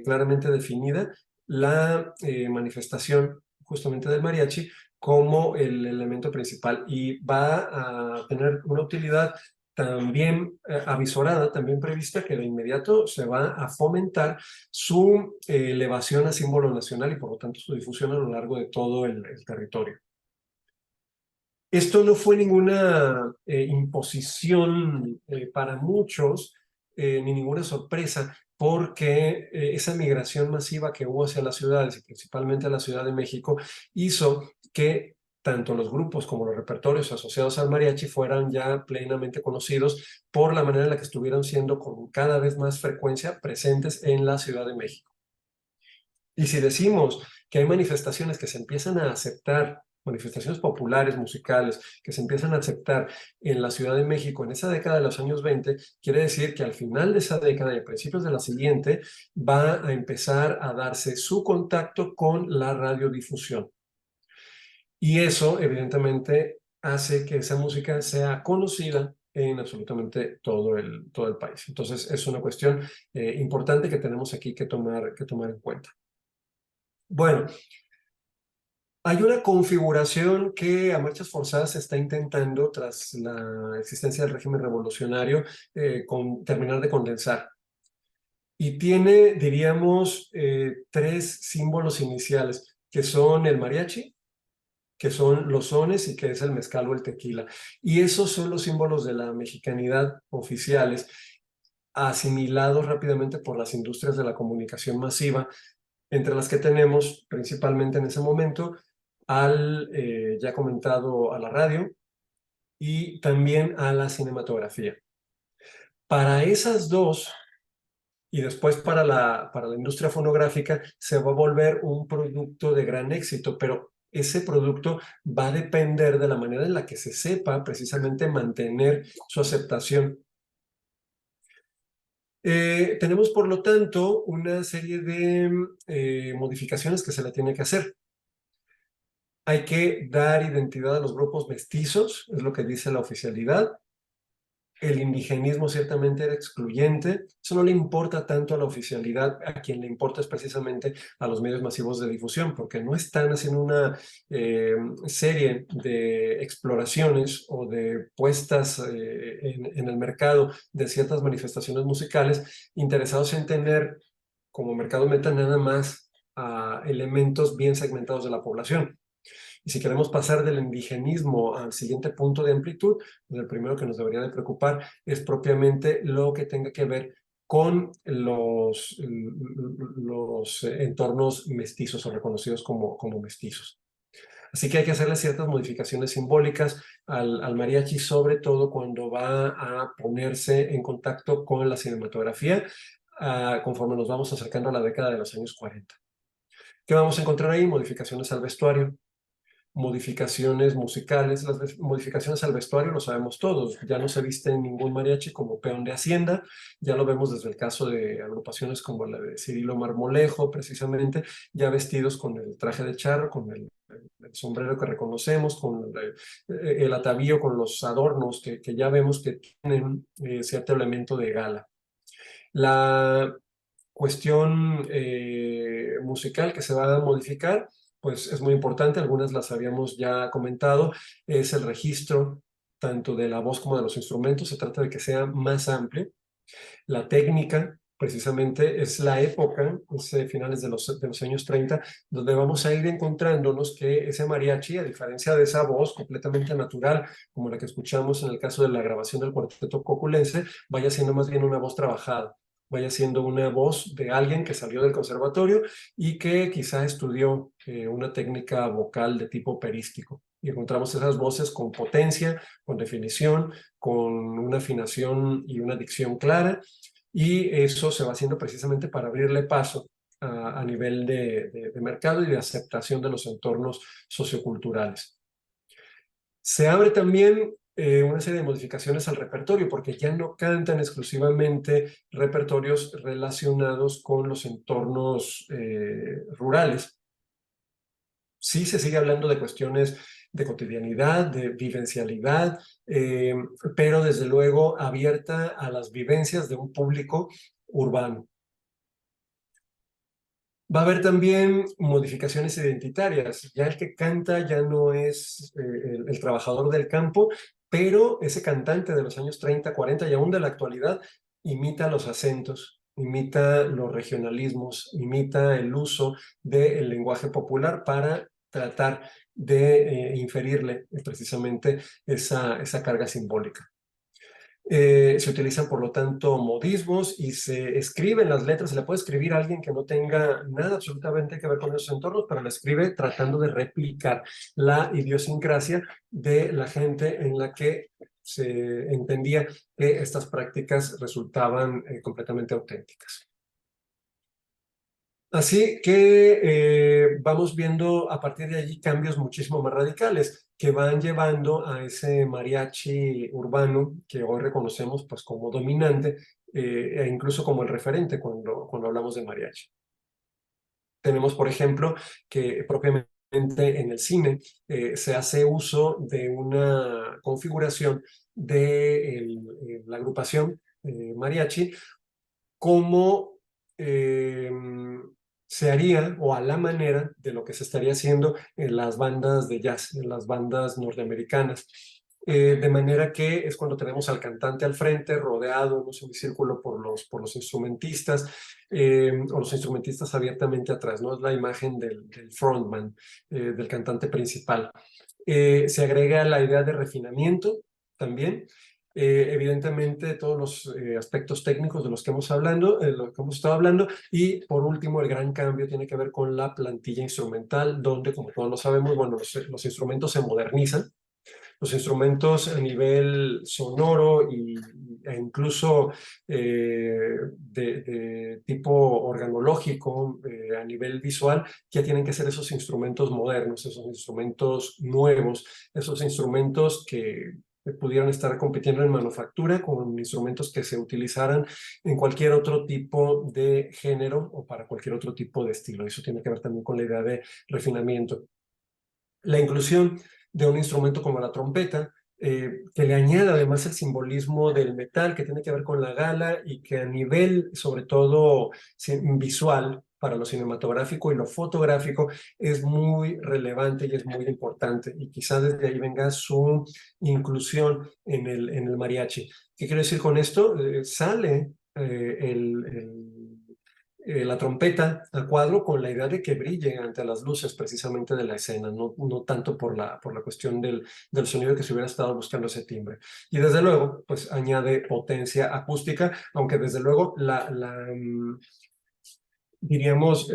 claramente definida, la manifestación justamente del mariachi como el elemento principal y va a tener una utilidad también avisorada, también prevista, que de inmediato se va a fomentar su elevación a símbolo nacional y por lo tanto su difusión a lo largo de todo el territorio. Esto no fue ninguna imposición para muchos, ni ninguna sorpresa, porque esa migración masiva que hubo hacia las ciudades, y principalmente a la Ciudad de México, hizo que tanto los grupos como los repertorios asociados al mariachi fueran ya plenamente conocidos por la manera en la que estuvieron siendo con cada vez más frecuencia presentes en la Ciudad de México. Y si decimos que hay manifestaciones que se empiezan a aceptar manifestaciones populares, musicales, que se empiezan a aceptar en la Ciudad de México en esa década de los años 20, quiere decir que al final de esa década y a principios de la siguiente va a empezar a darse su contacto con la radiodifusión. Y eso, evidentemente, hace que esa música sea conocida en absolutamente todo el país. Entonces, es una cuestión importante que tenemos aquí que tomar en cuenta. Bueno, hay una configuración que a marchas forzadas se está intentando, tras la existencia del régimen revolucionario, terminar de condensar. Y tiene, diríamos, tres símbolos iniciales, que son el mariachi, que son los sones y que es el mezcal o el tequila. Y esos son los símbolos de la mexicanidad oficiales, asimilados rápidamente por las industrias de la comunicación masiva, entre las que tenemos principalmente en ese momento al ya comentado a la radio y también a la cinematografía. Para esas dos, y después para la industria fonográfica, se va a volver un producto de gran éxito, pero ese producto va a depender de la manera en la que se sepa precisamente mantener su aceptación. Tenemos, por lo tanto, una serie de modificaciones que se le tiene que hacer. Hay que dar identidad a los grupos mestizos, es lo que dice la oficialidad. El indigenismo ciertamente era excluyente. Eso no le importa tanto a la oficialidad, a quien le importa es precisamente a los medios masivos de difusión, porque no están haciendo una serie de exploraciones o de puestas en el mercado de ciertas manifestaciones musicales, interesados en tener como mercado meta nada más a elementos bien segmentados de la población. Y si queremos pasar del indigenismo al siguiente punto de amplitud, pues el primero que nos debería de preocupar es propiamente lo que tenga que ver con los entornos mestizos o reconocidos como mestizos. Así que hay que hacerle ciertas modificaciones simbólicas al mariachi, sobre todo cuando va a ponerse en contacto con la cinematografía, conforme nos vamos acercando a la década de los años 40. ¿Qué vamos a encontrar ahí? Modificaciones al vestuario, modificaciones musicales. Las modificaciones al vestuario lo sabemos todos. Ya no se viste ningún mariachi como peón de hacienda. Ya lo vemos desde el caso de agrupaciones como la de Cirilo Marmolejo, precisamente, ya vestidos con el traje de charro, con el sombrero que reconocemos, con el atavío, con los adornos que ya vemos que tienen cierto elemento de gala. La cuestión musical que se va a modificar, pues es muy importante, algunas las habíamos ya comentado, es el registro tanto de la voz como de los instrumentos, se trata de que sea más amplio. La técnica, precisamente, es la época, es finales de los años 30, donde vamos a ir encontrándonos que ese mariachi, a diferencia de esa voz completamente natural, como la que escuchamos en el caso de la grabación del cuarteto coculense, vaya siendo más bien una voz trabajada, vaya siendo una voz de alguien que salió del conservatorio y que quizá estudió una técnica vocal de tipo operístico. Y encontramos esas voces con potencia, con definición, con una afinación y una dicción clara, y eso se va haciendo precisamente para abrirle paso a nivel de mercado y de aceptación de los entornos socioculturales. Se abre también una serie de modificaciones al repertorio, porque ya no cantan exclusivamente repertorios relacionados con los entornos rurales. Sí se sigue hablando de cuestiones de cotidianidad, de vivencialidad, pero desde luego abierta a las vivencias de un público urbano. Va a haber también modificaciones identitarias. Ya el que canta ya no es el trabajador del campo, pero ese cantante de los años 30, 40 y aún de la actualidad imita los acentos, imita los regionalismos, imita el uso del lenguaje popular para tratar de inferirle precisamente esa carga simbólica. Se utilizan, por lo tanto, modismos y se escriben las letras. Se le puede escribir a alguien que no tenga nada absolutamente que ver con esos entornos, pero le escribe tratando de replicar la idiosincrasia de la gente en la que se entendía que estas prácticas resultaban completamente auténticas. Así que vamos viendo a partir de allí cambios muchísimo más radicales que van llevando a ese mariachi urbano que hoy reconocemos pues como dominante e incluso como el referente cuando hablamos de mariachi. Tenemos, por ejemplo, que propiamente en el cine se hace uso de una configuración de la agrupación mariachi como eh, se haría o a la manera de lo que se estaría haciendo en las bandas de jazz, en las bandas norteamericanas. De manera que es cuando tenemos al cantante al frente, rodeado en un semicírculo por los instrumentistas, o los instrumentistas abiertamente atrás, ¿no? Es la imagen del frontman, del cantante principal. Se agrega la idea de refinamiento también. Evidentemente todos los aspectos técnicos de los que lo que hemos estado hablando, y por último el gran cambio tiene que ver con la plantilla instrumental, donde como todos lo sabemos, bueno, los instrumentos se modernizan, los instrumentos a nivel sonoro e incluso de tipo organológico, a nivel visual, ya tienen que ser esos instrumentos modernos, esos instrumentos nuevos, esos instrumentos que pudieran estar compitiendo en manufactura con instrumentos que se utilizaran en cualquier otro tipo de género o para cualquier otro tipo de estilo. Eso tiene que ver también con la idea de refinamiento. La inclusión de un instrumento como la trompeta, que le añade además el simbolismo del metal que tiene que ver con la gala y que a nivel, sobre todo visual, para lo cinematográfico y lo fotográfico, es muy relevante y es muy importante. Y quizás desde ahí venga su inclusión en el mariachi. ¿Qué quiero decir con esto? Sale la trompeta a cuadro con la idea de que brille ante las luces precisamente de la escena, no tanto por la cuestión del sonido que se hubiera estado buscando ese timbre. Y desde luego, pues añade potencia acústica, aunque desde luego diríamos,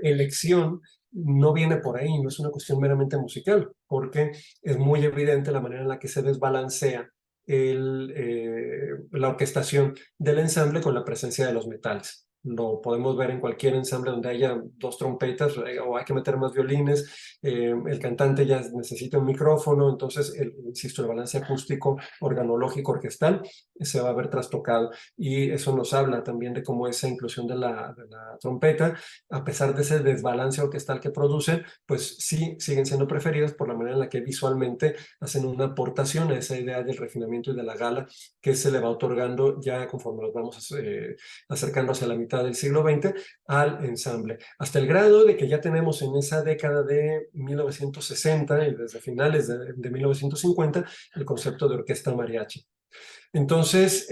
elección no viene por ahí, no es una cuestión meramente musical, porque es muy evidente la manera en la que se desbalancea la orquestación del ensamble con la presencia de los metales. Lo podemos ver en cualquier ensamble donde haya dos trompetas o hay que meter más violines, el cantante ya necesita un micrófono, entonces, insisto, el balance acústico, organológico, orquestal se va a ver trastocado. Y eso nos habla también de cómo esa inclusión de la trompeta, a pesar de ese desbalance orquestal que producen, pues sí siguen siendo preferidas por la manera en la que visualmente hacen una aportación a esa idea del refinamiento y de la gala que se le va otorgando ya conforme nos vamos acercando hacia la mitad del siglo XX al ensamble, hasta el grado de que ya tenemos en esa década de 1960 y desde finales de 1950 el concepto de orquesta mariachi. Entonces,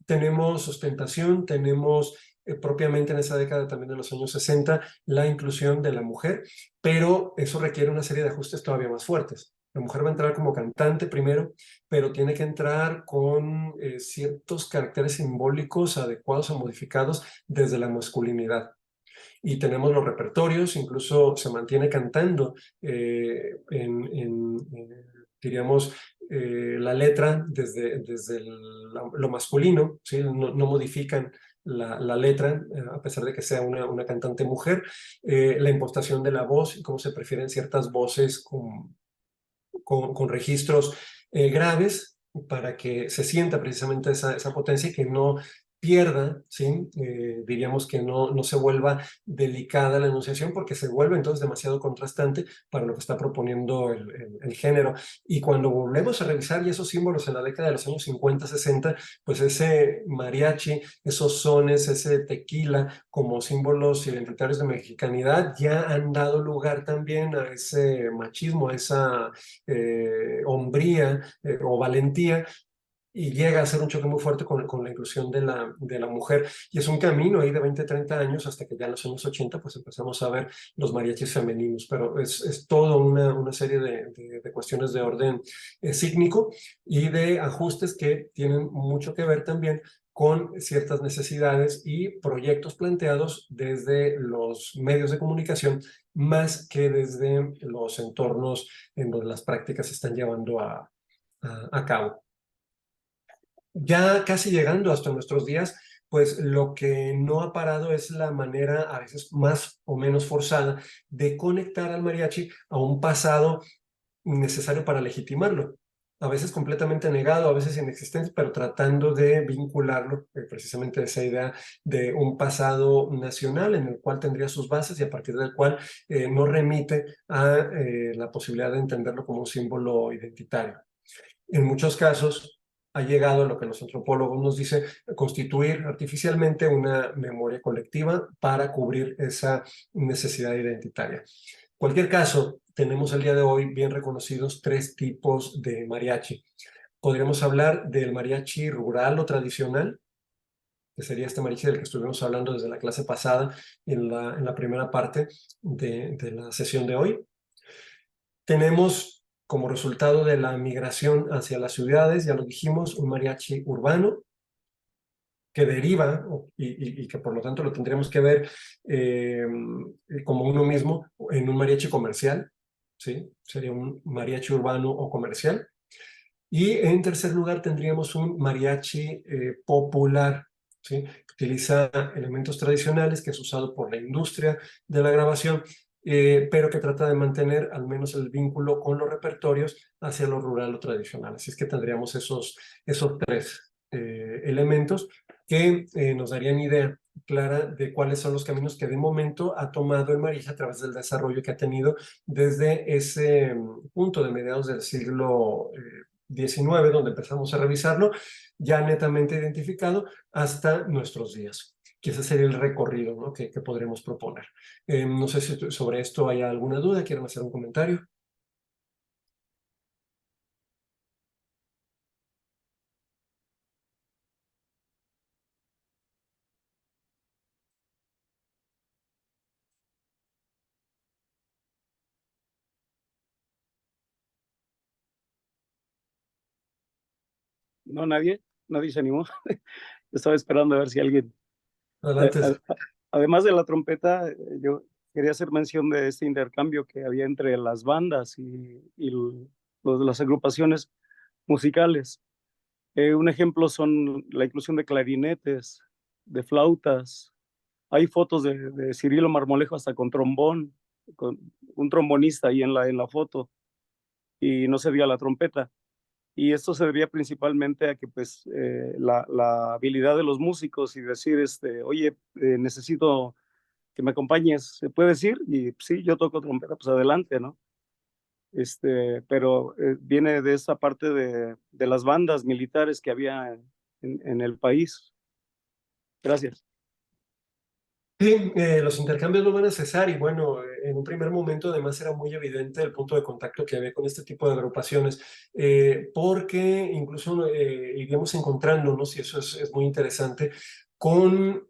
tenemos ostentación, tenemos propiamente en esa década también de los años 60 la inclusión de la mujer, pero eso requiere una serie de ajustes todavía más fuertes. La mujer va a entrar como cantante primero, pero tiene que entrar con ciertos caracteres simbólicos adecuados o modificados desde la masculinidad. Y tenemos los repertorios, incluso se mantiene cantando diríamos, la letra desde lo masculino, ¿sí? No modifican la letra, a pesar de que sea una cantante mujer, la impostación de la voz y cómo se prefieren ciertas voces con registros graves para que se sienta precisamente esa potencia y que no pierda, ¿sí? Diríamos que no se vuelva delicada la enunciación porque se vuelve entonces demasiado contrastante para lo que está proponiendo el género. Y cuando volvemos a revisar ya esos símbolos en la década de los años 50, 60, pues ese mariachi, esos sones, ese tequila como símbolos identitarios de mexicanidad ya han dado lugar también a ese machismo, a esa hombría o valentía, y llega a ser un choque muy fuerte con la inclusión de la mujer. Y es un camino ahí de 20, 30 años hasta que ya en los años 80 pues empezamos a ver los mariachis femeninos, pero es todo una serie de cuestiones de orden sígnico y de ajustes que tienen mucho que ver también con ciertas necesidades y proyectos planteados desde los medios de comunicación más que desde los entornos en donde las prácticas se están llevando a cabo. Ya casi llegando hasta nuestros días, pues lo que no ha parado es la manera, a veces más o menos forzada, de conectar al mariachi a un pasado necesario para legitimarlo. A veces completamente negado, a veces inexistente, pero tratando de vincularlo, precisamente esa idea de un pasado nacional en el cual tendría sus bases y a partir del cual no remite a la posibilidad de entenderlo como un símbolo identitario. En muchos casos ha llegado a lo que los antropólogos nos dicen, constituir artificialmente una memoria colectiva para cubrir esa necesidad identitaria. En cualquier caso, tenemos el día de hoy bien reconocidos 3 tipos de mariachi. Podríamos hablar del mariachi rural o tradicional, que sería este mariachi del que estuvimos hablando desde la clase pasada en la primera parte de la sesión de hoy. Tenemos como resultado de la migración hacia las ciudades, ya lo dijimos, un mariachi urbano que deriva y que por lo tanto lo tendríamos que ver como uno mismo en un mariachi comercial, ¿sí? Sería un mariachi urbano o comercial. Y en tercer lugar tendríamos un mariachi popular, ¿sí? Que utiliza elementos tradicionales, que es usado por la industria de la grabación, pero que trata de mantener al menos el vínculo con los repertorios hacia lo rural o tradicional. Así es que tendríamos esos 3 elementos que nos darían idea clara de cuáles son los caminos que de momento ha tomado el mariachi a través del desarrollo que ha tenido desde ese punto de mediados del siglo XIX, donde empezamos a revisarlo, ya netamente identificado hasta nuestros días. Que ese sería el recorrido, ¿no? que podremos proponer. No sé si sobre esto hay alguna duda, quieren hacer un comentario. No, nadie se animó. Estaba esperando a ver si alguien... Adelante. Además de la trompeta, yo quería hacer mención de este intercambio que había entre las bandas y las agrupaciones musicales. Un ejemplo son la inclusión de clarinetes, de flautas. Hay fotos de Cirilo Marmolejo hasta con trombón, con un trombonista ahí en la foto, y no se veía la trompeta. Y esto se debía principalmente a que pues la habilidad de los músicos y decir, oye, necesito que me acompañes, ¿se puede decir? Y sí, yo toco trompeta, pues adelante, ¿no? Pero viene de esa parte de las bandas militares que había en el país. Gracias. Sí, los intercambios no van a cesar y bueno, en un primer momento además era muy evidente el punto de contacto que había con este tipo de agrupaciones, porque incluso iríamos encontrándonos, y eso es muy interesante, con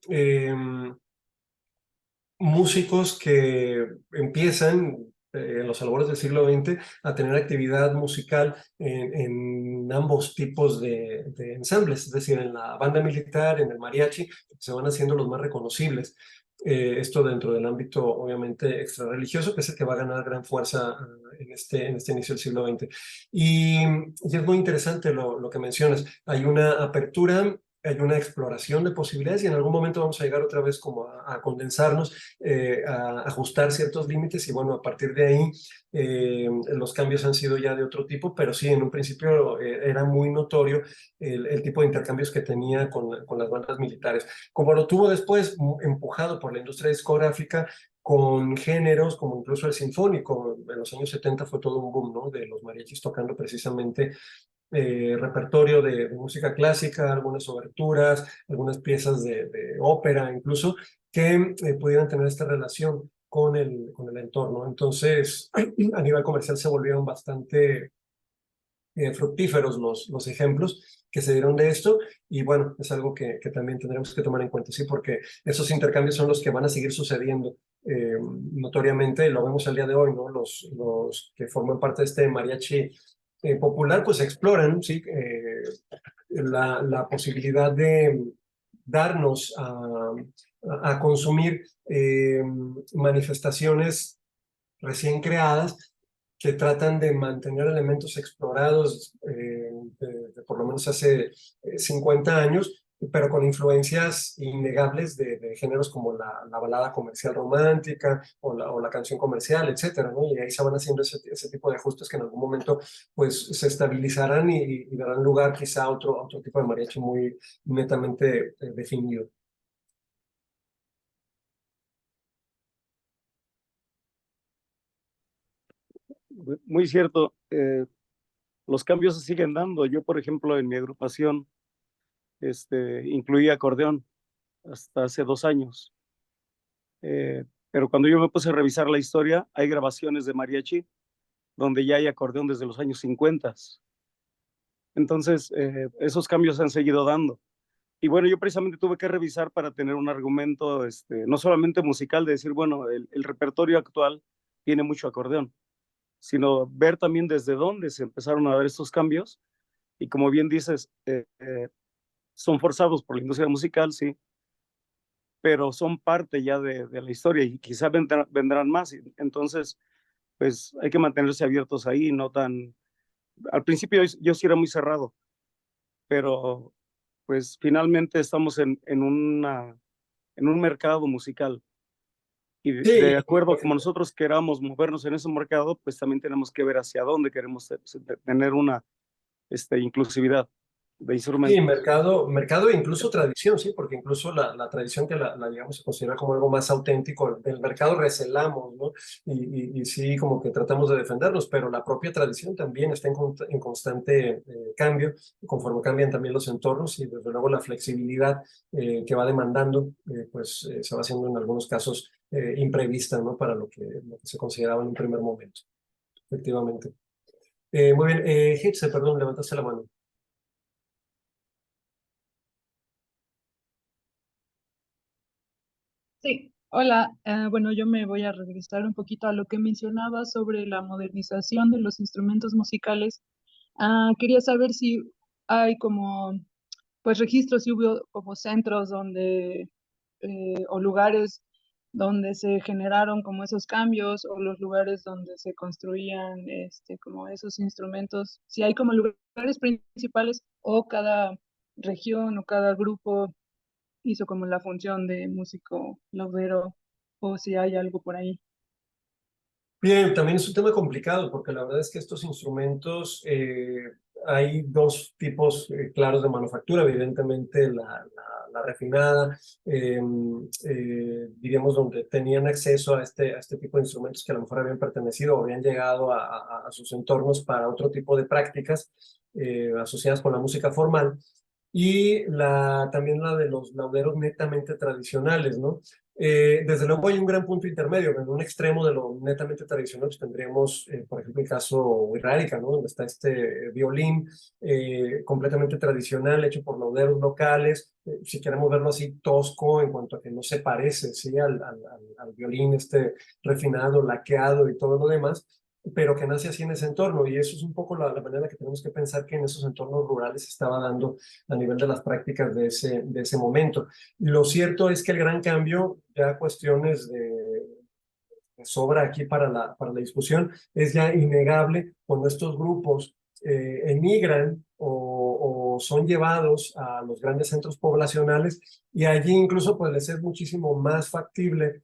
músicos que empiezan en los albores del siglo XX a tener actividad musical en ambos tipos de ensambles, es decir, en la banda militar, en el mariachi, se van haciendo los más reconocibles. Esto dentro del ámbito, obviamente, extrarreligioso, que es el que va a ganar gran fuerza en este inicio del siglo XX. Y es muy interesante lo que mencionas. Hay una apertura, hay una exploración de posibilidades y en algún momento vamos a llegar otra vez como a condensarnos, a ajustar ciertos límites y bueno, a partir de ahí los cambios han sido ya de otro tipo, pero sí, en un principio era muy notorio el tipo de intercambios que tenía con las bandas militares. Como lo tuvo después, empujado por la industria discográfica, con géneros como incluso el sinfónico. En los años 70 fue todo un boom, ¿no? De los mariachis tocando precisamente repertorio de música clásica, algunas oberturas, algunas piezas de ópera incluso, que pudieran tener esta relación con el entorno. Entonces, a nivel comercial se volvieron bastante fructíferos los ejemplos que se dieron de esto y bueno, es algo que también tendremos que tomar en cuenta, ¿sí? Porque esos intercambios son los que van a seguir sucediendo notoriamente, lo vemos al día de hoy, ¿no? Los que forman parte de este mariachi popular, pues exploran, ¿sí? La posibilidad de darnos a consumir manifestaciones recién creadas que tratan de mantener elementos explorados de por lo menos hace 50 años, pero con influencias innegables de géneros como la balada comercial romántica o la canción comercial, etcétera, ¿no? Y ahí se van haciendo ese tipo de ajustes que en algún momento pues se estabilizarán y darán lugar quizá a otro tipo de mariachi muy netamente definido. Muy cierto. Los cambios se siguen dando. Yo, por ejemplo, en mi agrupación, incluía acordeón hasta hace 2 años. Pero cuando yo me puse a revisar la historia, hay grabaciones de mariachi donde ya hay acordeón desde los años 50. Entonces, esos cambios se han seguido dando. Y bueno, yo precisamente tuve que revisar para tener un argumento, no solamente musical, de decir, bueno, el repertorio actual tiene mucho acordeón, sino ver también desde dónde se empezaron a dar estos cambios. Y como bien dices, son forzados por la industria musical, sí, pero son parte ya de la historia y quizá vendrán más. Entonces, pues hay que mantenerse abiertos ahí, no tan... Al principio yo sí era muy cerrado, pero pues finalmente estamos en un mercado musical y Sí, de acuerdo a como nosotros queramos movernos en ese mercado, pues también tenemos que ver hacia dónde queremos tener una inclusividad de sí, instrumentos. mercado e incluso tradición, sí, porque incluso la tradición que digamos, se considera como algo más auténtico, del mercado recelamos, ¿no? Y sí, como que tratamos de defenderlos, pero la propia tradición también está en constante cambio, conforme cambian también los entornos y desde luego la flexibilidad que va demandando, pues se va haciendo en algunos casos imprevista, ¿no? Para lo que se consideraba en un primer momento, efectivamente. Muy bien, Hitze, perdón, levantaste la mano. Sí, hola. Bueno, yo me voy a regresar un poquito a lo que mencionaba sobre la modernización de los instrumentos musicales. Quería saber si hay como, pues registros, si hubo como centros donde, o lugares donde se generaron como esos cambios, o los lugares donde se construían como esos instrumentos, si hay como lugares principales, o cada región o cada grupo hizo como la función de músico laudero, o si hay algo por ahí. Bien, también es un tema complicado porque la verdad es que estos instrumentos, hay dos tipos claros de manufactura, evidentemente la refinada, diríamos, donde tenían acceso a este tipo de instrumentos que a lo mejor habían pertenecido o habían llegado a sus entornos para otro tipo de prácticas asociadas con la música formal, y también la de los lauderos netamente tradicionales, ¿no? Desde luego hay un gran punto intermedio. En un extremo de lo netamente tradicional pues tendríamos, por ejemplo, el caso Wixárika, ¿no? Donde está este violín completamente tradicional, hecho por lauderos locales, si queremos verlo así, tosco en cuanto a que no se parece, ¿sí? Al violín refinado, laqueado y todo lo demás, pero que nace así en ese entorno. Y eso es un poco la manera que tenemos que pensar que en esos entornos rurales se estaba dando a nivel de las prácticas de ese momento. Lo cierto es que el gran cambio, ya cuestiones de sobra aquí para la discusión, es ya innegable cuando estos grupos emigran o son llevados a los grandes centros poblacionales, y allí incluso pues les es muchísimo más factible,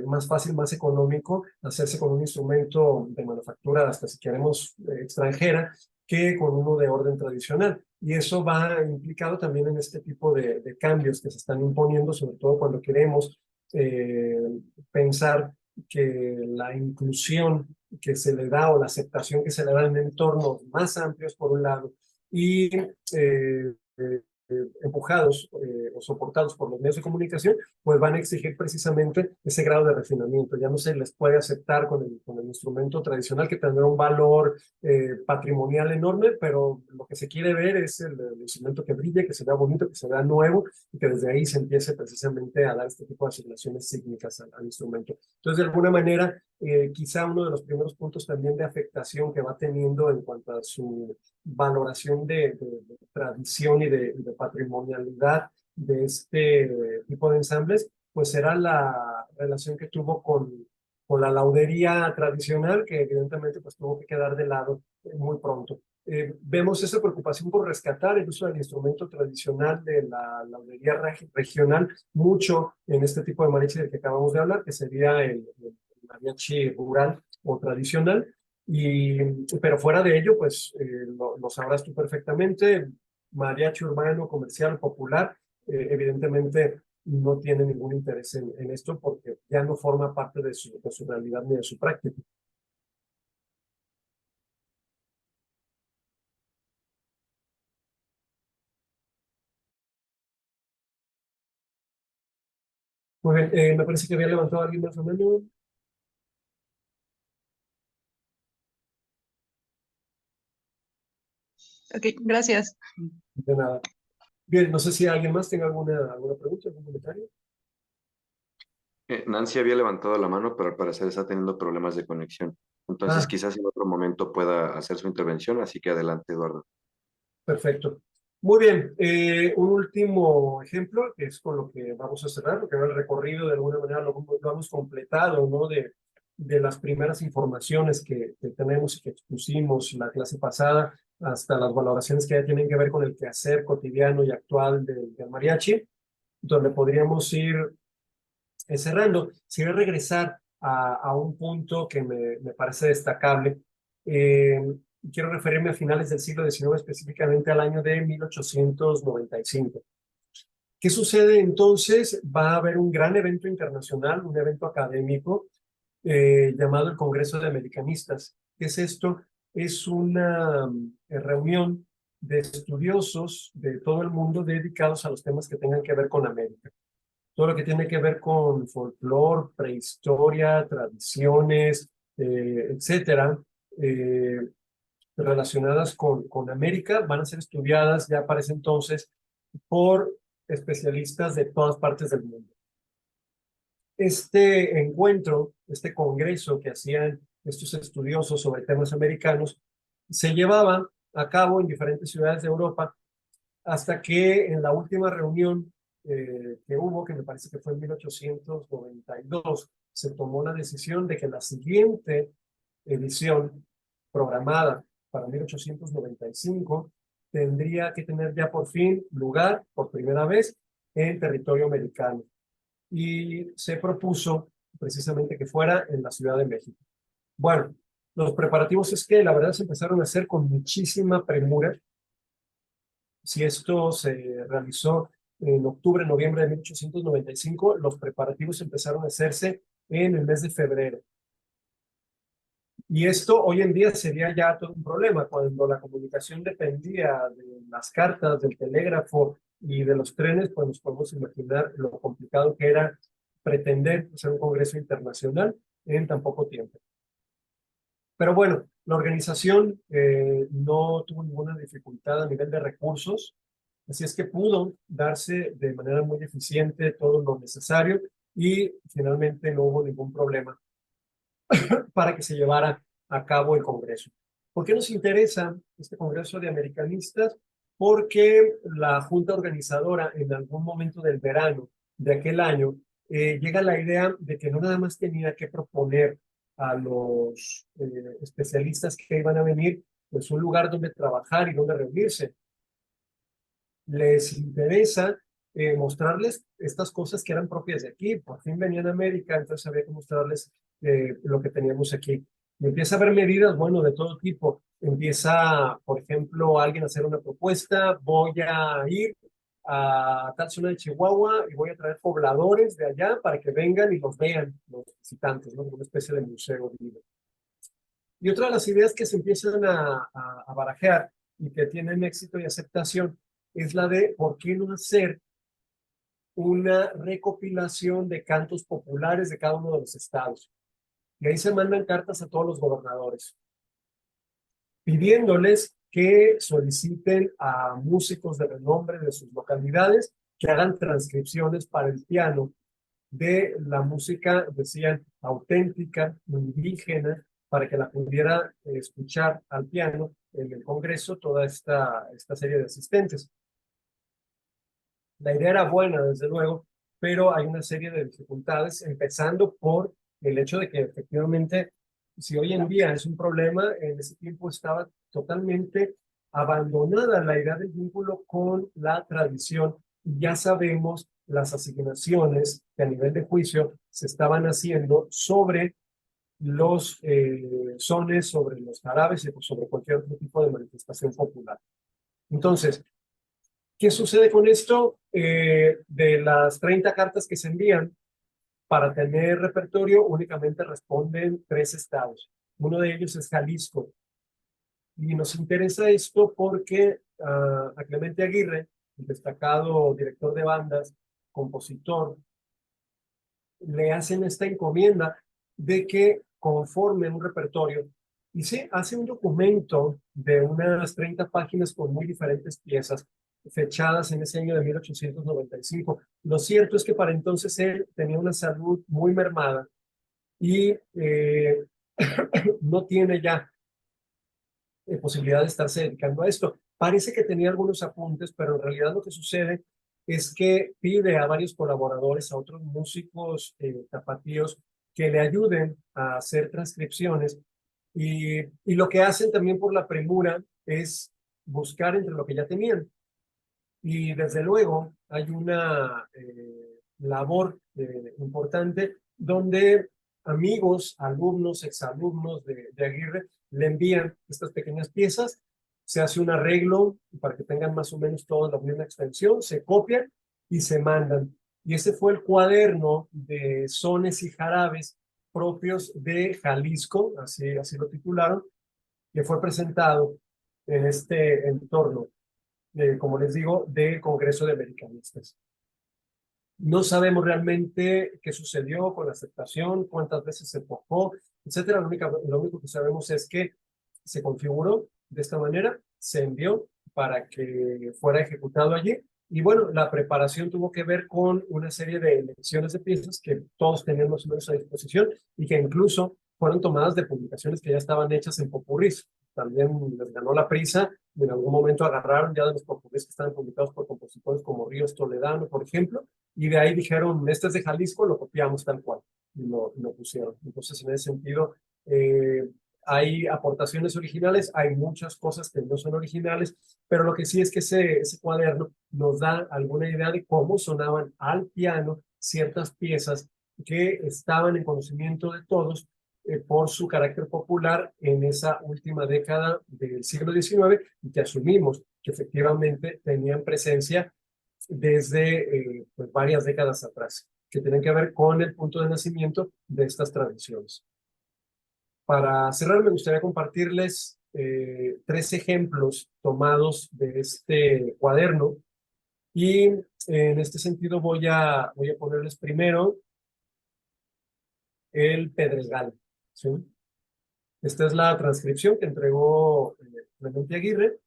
más fácil, más económico hacerse con un instrumento de manufactura, hasta si queremos extranjera, que con uno de orden tradicional. Y eso va implicado también en este tipo de cambios que se están imponiendo, sobre todo cuando queremos eh, pensar que la inclusión que se le da o la aceptación que se le da en entornos más amplios, por un lado, y empujados o soportados por los medios de comunicación, pues van a exigir precisamente ese grado de refinamiento. Ya no se les puede aceptar con el instrumento tradicional, que tendrá un valor patrimonial enorme, pero lo que se quiere ver es el instrumento que brille, que se vea bonito, que se vea nuevo, y que desde ahí se empiece precisamente a dar este tipo de asignaciones sísmicas al instrumento. Entonces, de alguna manera, quizá uno de los primeros puntos también de afectación que va teniendo en cuanto a su valoración de tradición y de patrimonialidad de este tipo de ensambles, pues será la relación que tuvo con la laudería tradicional, que evidentemente pues tuvo que quedar de lado muy pronto. vemos esa preocupación por rescatar el uso del instrumento tradicional de la laudería regional, mucho en este tipo de mariachi del que acabamos de hablar, que sería el mariachi rural o tradicional. Pero fuera de ello, pues lo sabrás tú perfectamente, mariachi urbano, comercial, popular, evidentemente no tiene ningún interés en esto porque ya no forma parte de su realidad ni de su práctica. Muy bien, me parece que había levantado alguien más, Fernando. Ok, gracias. De nada. Bien, no sé si alguien más tenga alguna pregunta, algún comentario. Nancy había levantado la mano, pero al parecer está teniendo problemas de conexión. Entonces, Ah, quizás en otro momento pueda hacer su intervención, así que adelante, Eduardo. perfecto. Muy bien, un último ejemplo, que es con lo que vamos a cerrar, porque el recorrido de alguna manera lo hemos completado, ¿no? De las primeras informaciones que tenemos y que expusimos la clase pasada, hasta las valoraciones que ya tienen que ver con el quehacer cotidiano y actual del mariachi, donde podríamos ir cerrando. Si voy a regresar a un punto que me parece destacable. Eh, Quiero referirme a finales del siglo XIX, específicamente al año de 1895. ¿Qué sucede entonces? Va a haber un gran evento internacional, un evento académico llamado el Congreso de Americanistas. ¿Qué es esto? Es una reunión de estudiosos de todo el mundo dedicados a los temas que tengan que ver con América. Todo lo que tiene que ver con folclore, prehistoria, tradiciones, etcétera, eh, relacionadas con América, van a ser estudiadas ya para ese entonces por especialistas de todas partes del mundo. Este encuentro, este congreso que hacían estos estudiosos sobre temas americanos, se llevaba a cabo en diferentes ciudades de Europa hasta que en la última reunión que hubo, que me parece que fue en 1892, se tomó la decisión de que la siguiente edición programada para 1895 tendría que tener ya por fin lugar, por primera vez, en territorio americano. Y se propuso precisamente que fuera en la Ciudad de México. Bueno, los preparativos es que la verdad se empezaron a hacer con muchísima premura. Si esto se realizó en octubre, noviembre de 1895, los preparativos empezaron a hacerse en el mes de febrero. Y esto hoy en día sería ya todo un problema, cuando la comunicación dependía de las cartas, del telégrafo y de los trenes, pues nos podemos imaginar lo complicado que era pretender hacer un congreso internacional en tan poco tiempo. Pero bueno, la organización no tuvo ninguna dificultad a nivel de recursos, así es que pudo darse de manera muy eficiente todo lo necesario y finalmente no hubo ningún problema para que se llevara a cabo el Congreso. ¿Por qué nos interesa este Congreso de Americanistas? Porque la Junta Organizadora en algún momento del verano de aquel año llega la idea de que no nada más tenía que proponer a los especialistas que iban a venir pues un lugar donde trabajar y donde reunirse. Les interesa mostrarles estas cosas que eran propias de aquí. Por fin venían a América, entonces había que mostrarles lo que teníamos aquí. Y empieza a haber medidas, bueno, de todo tipo. Empieza, por ejemplo, alguien a hacer una propuesta, voy a ir a tal zona de Chihuahua y voy a traer pobladores de allá para que vengan y los vean, los visitantes, ¿no? Una especie de museo vivo. Y otra de las ideas que se empiezan a barajear y que tienen éxito y aceptación es la de por qué no hacer una recopilación de cantos populares de cada uno de los estados. Y ahí se mandan cartas a todos los gobernadores, pidiéndoles que soliciten a músicos de renombre de sus localidades que hagan transcripciones para el piano de la música, decían, auténtica, indígena, para que la pudiera escuchar al piano en el Congreso toda esta serie de asistentes. La idea era buena, desde luego, pero hay una serie de dificultades, empezando por el hecho de que efectivamente si hoy en día es un problema, en ese tiempo estaba totalmente abandonada la idea del vínculo con la tradición. Y ya sabemos las asignaciones que a nivel de juicio se estaban haciendo sobre los sones, sobre los jarabes y sobre cualquier otro tipo de manifestación popular. Entonces, ¿qué sucede con esto? De las 30 cartas que se envían para tener repertorio, únicamente responden 3 estados. Uno de ellos es Jalisco. Y nos interesa esto porque a Clemente Aguirre, el destacado director de bandas, compositor, le hacen esta encomienda de que conforme un repertorio y se hace un documento de unas 30 páginas con muy diferentes piezas fechadas en ese año de 1895. Lo cierto es que para entonces él tenía una salud muy mermada y no tiene ya posibilidad de estarse dedicando a esto. Parece que tenía algunos apuntes, pero en realidad lo que sucede es que pide a varios colaboradores, a otros músicos tapatíos, que le ayuden a hacer transcripciones y lo que hacen también por la premura es buscar entre lo que ya tenían. Y desde luego hay una labor importante donde amigos, alumnos, exalumnos de Aguirre le envían estas pequeñas piezas, se hace un arreglo para que tengan más o menos toda la misma extensión, se copian y se mandan. Y ese fue el cuaderno de sones y jarabes propios de Jalisco, así lo titularon, que fue presentado en este entorno como les digo, del Congreso de Americanistas. No sabemos realmente qué sucedió con la aceptación, cuántas veces se tocó, etcétera. Lo único que sabemos es que se configuró de esta manera, se envió para que fuera ejecutado allí. Y bueno, la preparación tuvo que ver con una serie de lecciones de piezas que todos teníamos más o menos a disposición y que incluso fueron tomadas de publicaciones que ya estaban hechas en popurrís. También les ganó la prisa y en algún momento agarraron ya de los popurrís que estaban publicados por compositores como Ríos Toledano, por ejemplo, y de ahí dijeron, este es de Jalisco, lo copiamos tal cual, y lo pusieron. Entonces, en ese sentido, hay aportaciones originales, hay muchas cosas que no son originales, pero lo que sí es que ese cuaderno nos da alguna idea de cómo sonaban al piano ciertas piezas que estaban en conocimiento de todos por su carácter popular en esa última década del siglo XIX y que asumimos que efectivamente tenían presencia desde pues varias décadas atrás, que tienen que ver con el punto de nacimiento de estas tradiciones. Para cerrar, me gustaría compartirles 3 ejemplos tomados de este cuaderno y en este sentido voy a ponerles primero el Pedregal. ¿Sí? Esta es la transcripción que entregó Clemente Aguirre,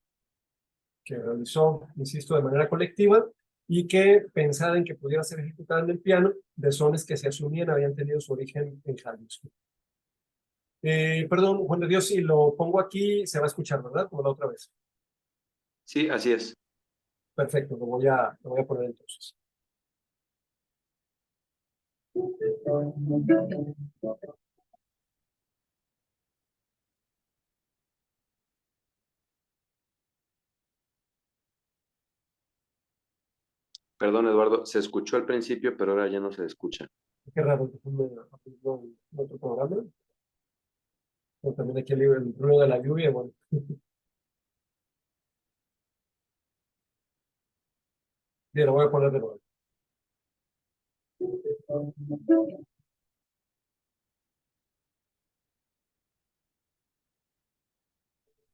que realizó, insisto, de manera colectiva y que pensada en que pudiera ser ejecutada en el piano de sones que se asumían habían tenido su origen en Jalisco. Perdón, Juan de Dios, si lo pongo aquí se va a escuchar, ¿verdad? Como la otra vez. Sí, así es. Perfecto, lo voy a poner entonces. Perdón, Eduardo, se escuchó al principio, pero ahora ya no se escucha. Qué raro, otro programa. O también aquí el ruido de la lluvia, bueno. Bien, lo voy a poner de nuevo.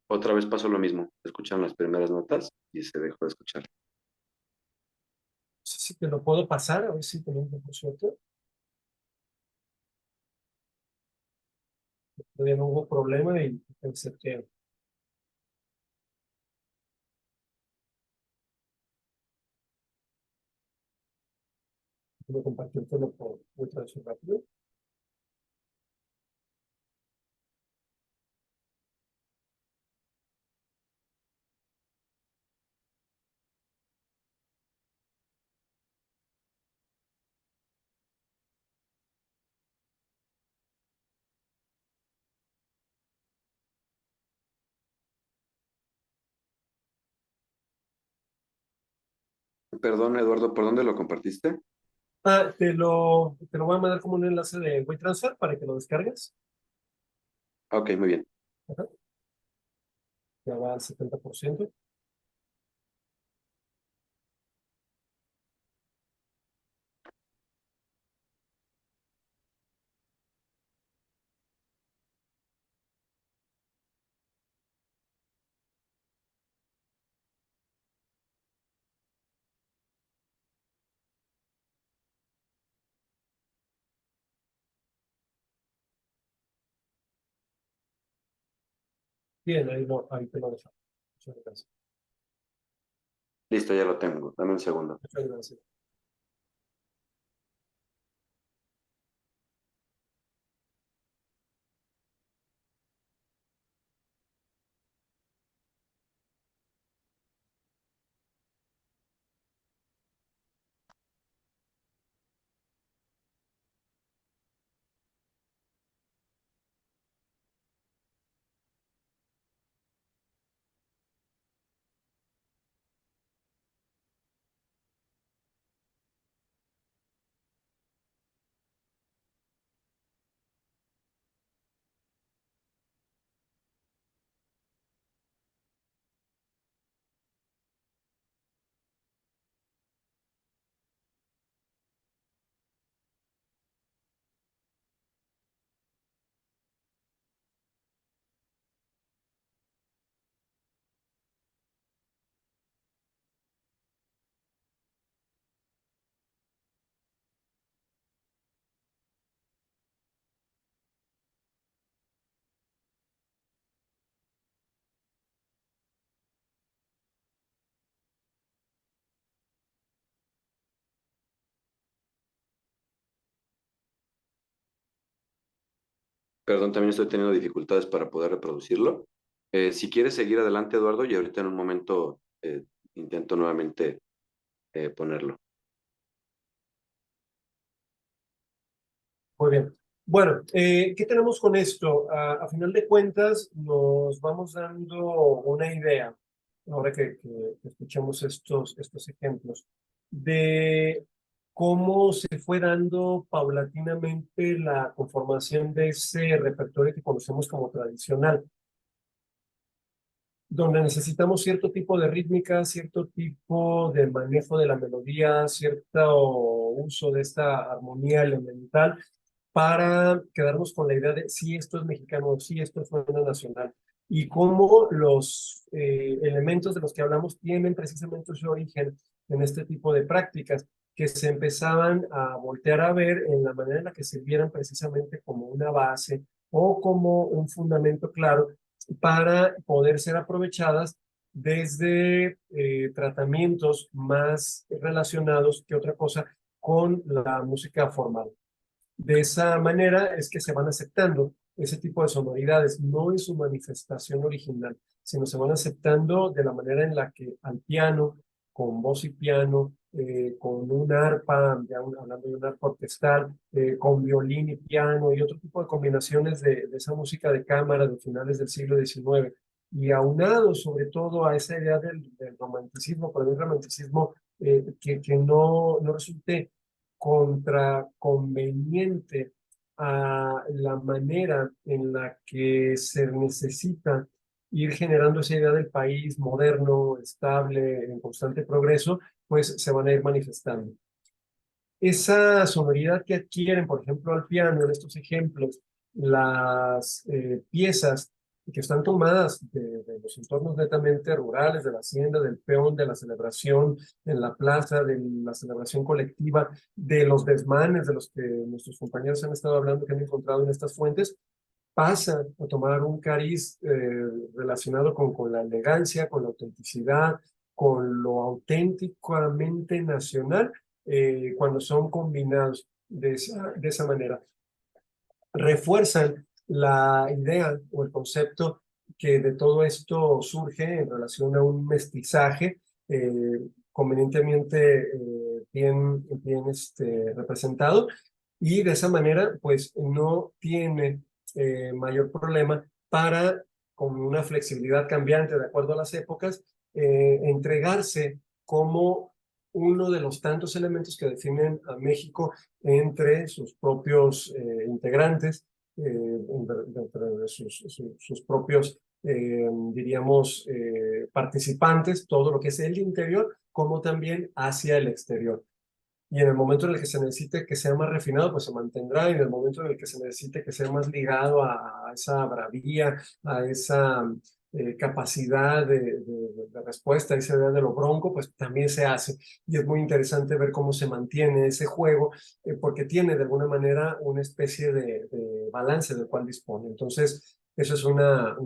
Otra vez pasó lo mismo. Se escucharon las primeras notas y se dejó de escuchar. No sé si te lo puedo pasar, a ver si tenemos un suerte. Todavía no hubo problema y pensé que me compartió el teléfono por ultra rápido. Perdón, Eduardo, ¿por dónde lo compartiste? Te lo voy a mandar como un enlace de WeTransfer para que lo descargues. Ok, muy bien. Ajá. Ya va al 70%. Bien, ahí te lo dejo. Muchas gracias. Listo, ya lo tengo. Dame un segundo. Muchas gracias. Perdón, también estoy teniendo dificultades para poder reproducirlo. Si quieres seguir adelante, Eduardo, y ahorita en un momento intento nuevamente ponerlo. Muy bien. Bueno, ¿qué tenemos con esto? A final de cuentas, nos vamos dando una idea, ahora que escuchamos estos ejemplos, de cómo se fue dando paulatinamente la conformación de ese repertorio que conocemos como tradicional, donde necesitamos cierto tipo de rítmica, cierto tipo de manejo de la melodía, cierto uso de esta armonía elemental para quedarnos con la idea de si esto es mexicano, si esto es una nacional, y cómo los elementos de los que hablamos tienen precisamente su origen en este tipo de prácticas que se empezaban a voltear a ver en la manera en la que sirvieran precisamente como una base o como un fundamento claro para poder ser aprovechadas desde tratamientos más relacionados que otra cosa con la música formal. De esa manera es que se van aceptando ese tipo de sonoridades, no en su manifestación original, sino se van aceptando de la manera en la que al piano, con voz y piano, con un arpa, ya hablando de un arpa orquestal, con violín y piano y otro tipo de combinaciones de esa música de cámara de finales del siglo XIX, y aunado sobre todo a esa idea del romanticismo, pero un romanticismo que no resulte contraconveniente a la manera en la que se necesita ir generando esa idea del país moderno, estable, en constante progreso, pues se van a ir manifestando. Esa sonoridad que adquieren, por ejemplo, al piano, en estos ejemplos, las piezas que están tomadas de los entornos netamente rurales, de la hacienda, del peón, de la celebración en la plaza, de la celebración colectiva, de los desmanes de los que nuestros compañeros han estado hablando, que han encontrado en estas fuentes, pasa a tomar un cariz relacionado con la elegancia, con la autenticidad, con lo auténticamente nacional, cuando son combinados de esa manera. Refuerzan la idea o el concepto que de todo esto surge en relación a un mestizaje convenientemente bien representado, y de esa manera pues no tiene mayor problema para, con una flexibilidad cambiante de acuerdo a las épocas, entregarse como uno de los tantos elementos que definen a México entre sus propios integrantes, dentro de sus propios, diríamos, participantes, todo lo que es el interior, como también hacia el exterior. Y en el momento en el que se necesite que sea más refinado, pues se mantendrá. Y en el momento en el que se necesite que sea más ligado a esa bravía, a esa capacidad de respuesta, esa idea de lo bronco, pues también se hace. Y es muy interesante ver cómo se mantiene ese juego, porque tiene de alguna manera una especie de balance del cual dispone. Entonces, eso es una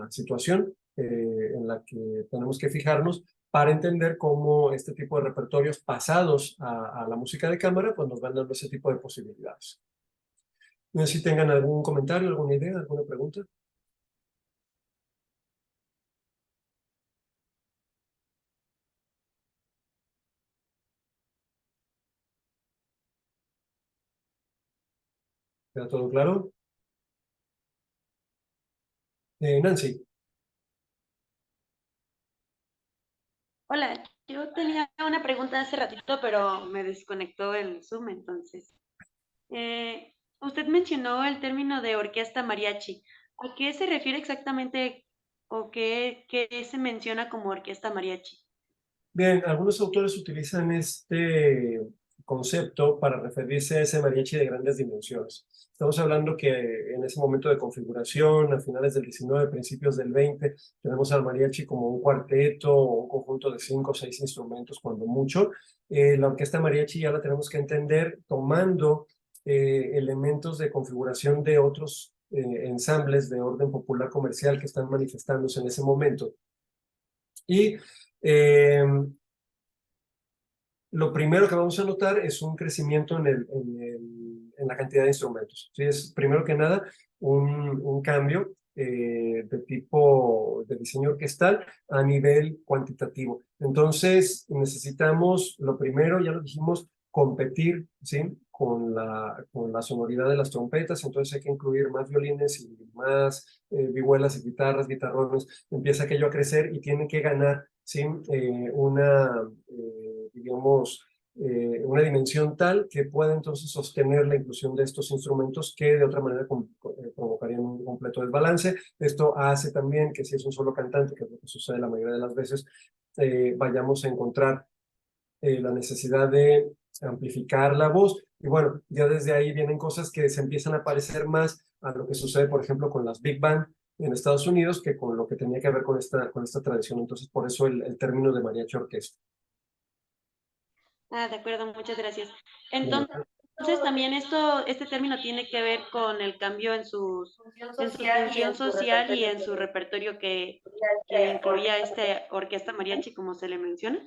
situación en la que tenemos que fijarnos para entender cómo este tipo de repertorios pasados a la música de cámara pues nos van dando ese tipo de posibilidades. No sé si tengan algún comentario, alguna idea, alguna pregunta. ¿Queda todo claro? Nancy. Hola, yo tenía una pregunta hace ratito, pero me desconectó el Zoom, entonces. Usted mencionó el término de orquesta mariachi. ¿A qué se refiere exactamente o qué se menciona como orquesta mariachi? Bien, algunos autores utilizan este concepto para referirse a ese mariachi de grandes dimensiones. Estamos hablando que en ese momento de configuración, a finales del 19, principios del 20, tenemos al mariachi como un cuarteto o un conjunto de 5 o 6 instrumentos, cuando mucho. La orquesta mariachi ya la tenemos que entender tomando elementos de configuración de otros ensambles de orden popular comercial que están manifestándose en ese momento. Y eh, lo primero que vamos a notar es un crecimiento en la cantidad de instrumentos. ¿Sí? Es primero que nada un cambio de tipo de diseño orquestal a nivel cuantitativo. Entonces necesitamos, lo primero, ya lo dijimos, competir, ¿sí? Con la sonoridad de las trompetas. Entonces hay que incluir más violines y más vihuelas y guitarras, guitarrones. Empieza aquello a crecer y tiene que ganar, ¿sí? Digamos, una dimensión tal que pueda entonces sostener la inclusión de estos instrumentos que de otra manera provocarían un completo desbalance. Esto hace también que si es un solo cantante, que es lo que sucede la mayoría de las veces, vayamos a encontrar la necesidad de amplificar la voz. Y bueno, ya desde ahí vienen cosas que se empiezan a parecer más a lo que sucede, por ejemplo, con las Big Band en Estados Unidos, que con lo que tenía que ver con esta tradición. Entonces, por eso el término de mariachi orquesta. Ah, de acuerdo, muchas gracias. Bien. Entonces, también este término tiene que ver con el cambio en su función social y en su repertorio que incluía esta orquesta mariachi, como se le menciona.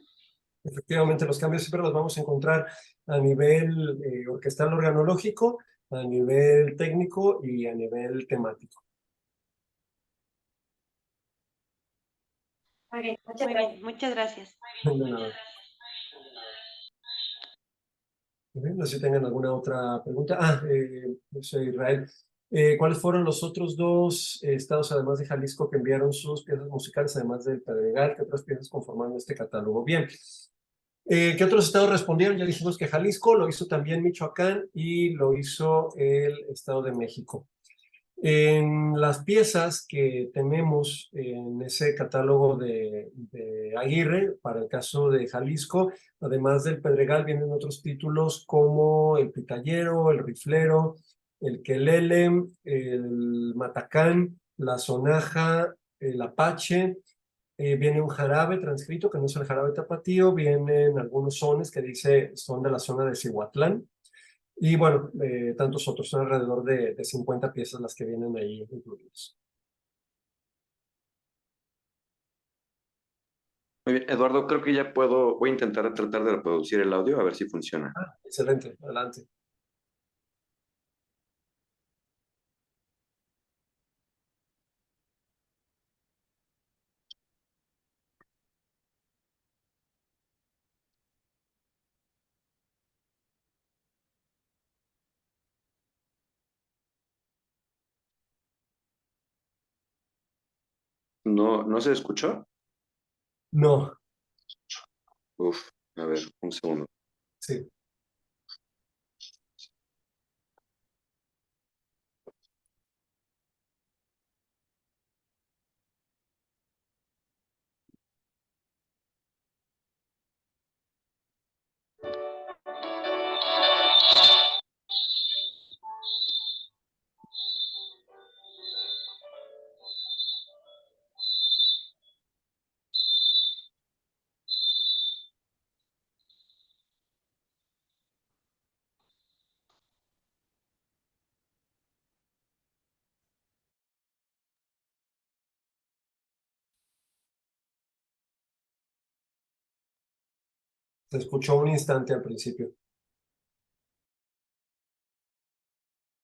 Efectivamente, los cambios siempre los vamos a encontrar a nivel orquestal organológico, a nivel técnico y a nivel temático. Muy bien, muchas gracias. De nada. No sé si tengan alguna otra pregunta. Yo soy Israel. ¿Cuáles fueron los otros dos estados, además de Jalisco, que enviaron sus piezas musicales, además del Pedregal? ¿Qué otras piezas conformaron este catálogo? Bien. ¿Qué otros estados respondieron? Ya dijimos que Jalisco, lo hizo también Michoacán y lo hizo el Estado de México. En las piezas que tenemos en ese catálogo de Aguirre, para el caso de Jalisco, además del Pedregal, vienen otros títulos como el Pitallero, el Riflero, el Quelele, el Matacán, la Sonaja, el Apache. Viene un jarabe transcrito, que no es el jarabe tapatío, vienen algunos sones que dice son de la zona de Cihuatlán. Y bueno, tantos otros, son alrededor de 50 piezas las que vienen ahí incluidas. Muy bien, Eduardo, creo que ya voy a intentar tratar de reproducir el audio a ver si funciona. Excelente, adelante. ¿No se escuchó? No, Uf. A ver, un segundo. Sí. Se escuchó un instante al principio.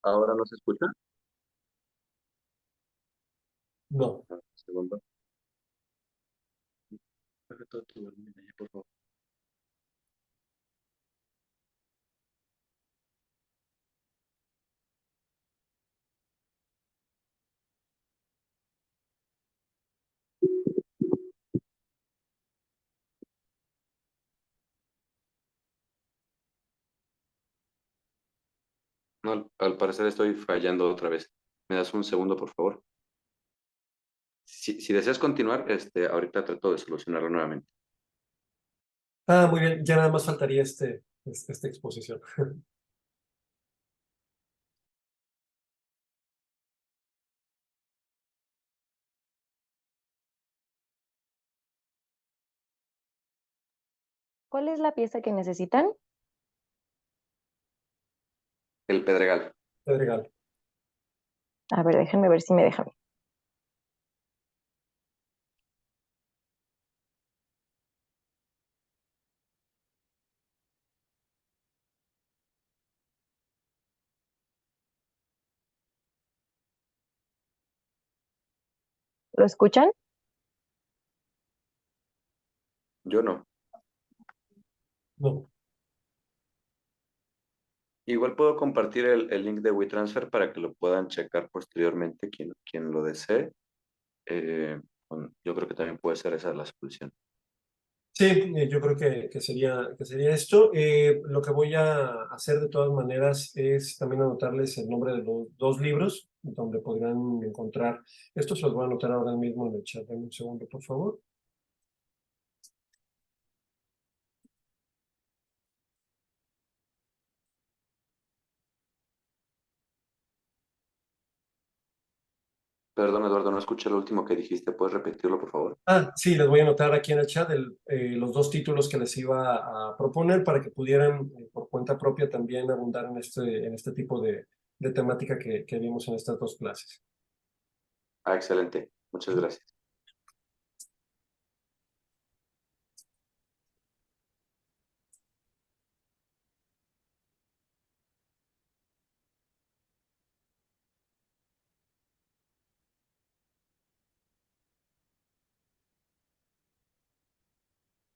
¿Ahora no se escucha? No. Un segundo. Baja todo tu volumen ahí, por favor. No, al parecer estoy fallando otra vez. ¿Me das un segundo, por favor? Si deseas continuar, ahorita trato de solucionarlo nuevamente. Ah, muy bien. Ya nada más faltaría esta exposición. ¿Cuál es la pieza que necesitan? El Pedregal. Pedregal. A ver, déjenme ver si me dejan. ¿Lo escuchan? Yo no. No. Igual puedo compartir el link de WeTransfer para que lo puedan checar posteriormente quien lo desee. Yo creo que también puede ser esa la solución. Sí, yo creo que sería esto. Lo que voy a hacer de todas maneras es también anotarles el nombre de los dos libros donde podrán encontrar. Esto se los voy a anotar ahora mismo en el chat. Dame un segundo, por favor. Perdón, Eduardo, no escuché lo último que dijiste. ¿Puedes repetirlo, por favor? Ah, sí, les voy a anotar aquí en el chat los dos títulos que les iba a proponer para que pudieran por cuenta propia también abundar en este tipo de temática que vimos en estas dos clases. Ah, excelente. Muchas gracias.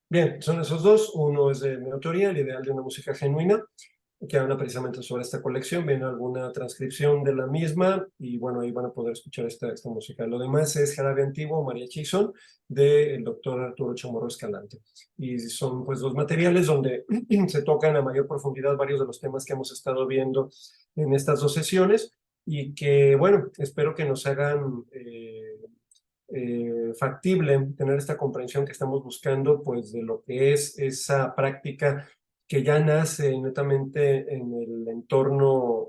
Bien, son esos dos. Uno es de mi autoría, El ideal de una música genuina, que habla precisamente sobre esta colección. Viene alguna transcripción de la misma y bueno, ahí van a poder escuchar esta música. Lo demás es Jarabe Antiguo, Mariachi Son, del doctor Arturo Chamorro Escalante. Y son pues dos materiales donde se tocan a mayor profundidad varios de los temas que hemos estado viendo en estas dos sesiones y que bueno, espero que nos hagan factible tener esta comprensión que estamos buscando, pues de lo que es esa práctica que ya nace netamente en el entorno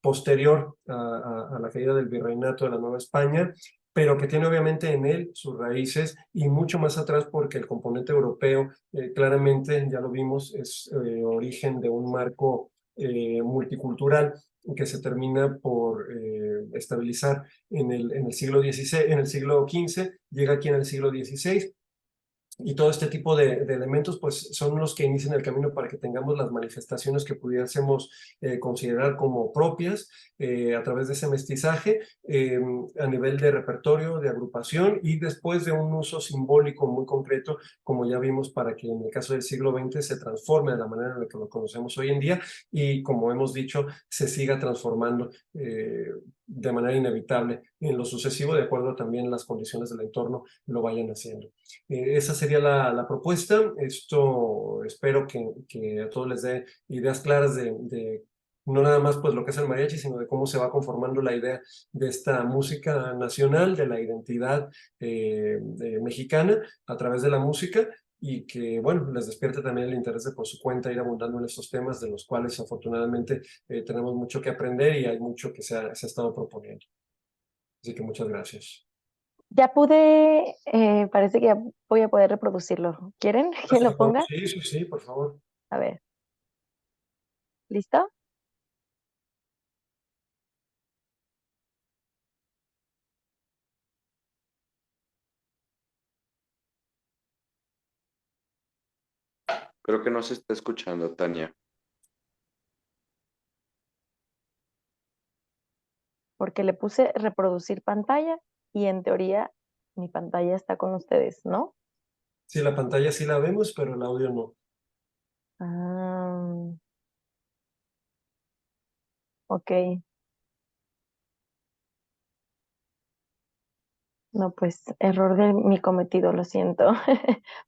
posterior a la caída del virreinato de la Nueva España, pero que tiene obviamente en él sus raíces y mucho más atrás porque el componente europeo claramente, ya lo vimos, es origen de un marco multicultural que se termina por estabilizar en el siglo XVI, en el siglo XV, llega aquí en el siglo XVI, y todo este tipo de elementos pues son los que inician el camino para que tengamos las manifestaciones que pudiésemos considerar como propias a través de ese mestizaje a nivel de repertorio, de agrupación y después de un uso simbólico muy concreto, como ya vimos, para que en el caso del siglo XX se transforme de la manera en la que lo conocemos hoy en día y como hemos dicho, se siga transformando de manera inevitable. En lo sucesivo, de acuerdo también las condiciones del entorno, lo vayan haciendo. Esa sería la propuesta. Esto espero que a todos les dé ideas claras de no nada más pues lo que es el mariachi, sino de cómo se va conformando la idea de esta música nacional, de la identidad mexicana a través de la música, y que, bueno, les despierte también el interés de por su cuenta ir abundando en estos temas, de los cuales afortunadamente tenemos mucho que aprender y hay mucho que se ha estado proponiendo. Así que muchas gracias. Ya pude, parece que ya voy a poder reproducirlo. ¿Quieren que lo ponga? Sí, sí, sí, por favor. A ver. ¿Listo? Creo que no se está escuchando, Tania. Porque le puse reproducir pantalla y en teoría mi pantalla está con ustedes, ¿no? Sí, la pantalla sí la vemos, pero el audio no. Ah, ok. No, pues error de mi cometido, lo siento.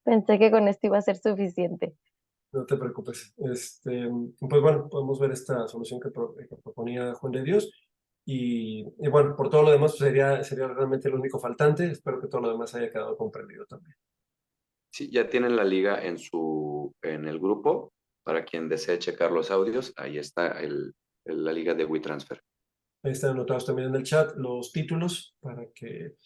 Pensé que con esto iba a ser suficiente. No te preocupes. Pues bueno, podemos ver esta solución que proponía Juan de Dios. Y bueno, por todo lo demás, pues sería realmente el único faltante. Espero que todo lo demás haya quedado comprendido también. Sí, ya tienen la liga en el grupo. Para quien desee checar los audios, ahí está la liga de WeTransfer. Ahí están anotados también en el chat los títulos para que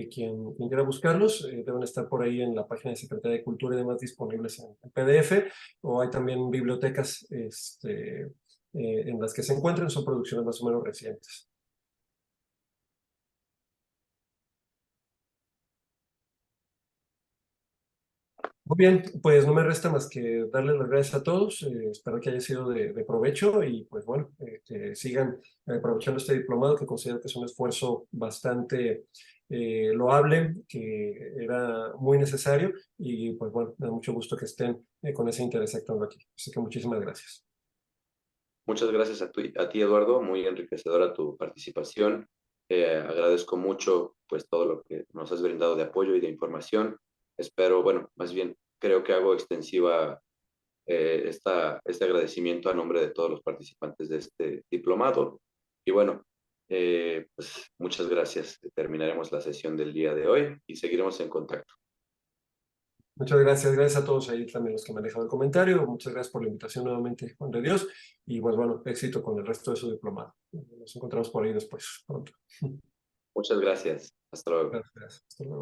quien quiera buscarlos deben estar por ahí en la página de Secretaría de Cultura y demás disponibles en PDF, o hay también bibliotecas en las que se encuentran, son producciones más o menos recientes. Muy bien, pues no me resta más que darles las gracias a todos. Espero que haya sido de provecho y pues bueno, que sigan aprovechando este diplomado, que considero que es un esfuerzo bastante loable, que era muy necesario, y pues bueno, me da mucho gusto que estén con ese interés actuando aquí. Así que muchísimas gracias. Muchas gracias a ti, Eduardo. Muy enriquecedora tu participación. Agradezco mucho pues todo lo que nos has brindado de apoyo y de información. Espero, bueno, más bien creo que hago extensiva este agradecimiento a nombre de todos los participantes de este diplomado. Y bueno, pues muchas gracias. Terminaremos la sesión del día de hoy y seguiremos en contacto. Muchas gracias, gracias a todos ahí también los que me han dejado el comentario. Muchas gracias por la invitación nuevamente, Juan de Dios. Y pues bueno, éxito con el resto de su diplomado. Nos encontramos por ahí después, pronto. Muchas gracias. Hasta luego. Gracias. Hasta luego.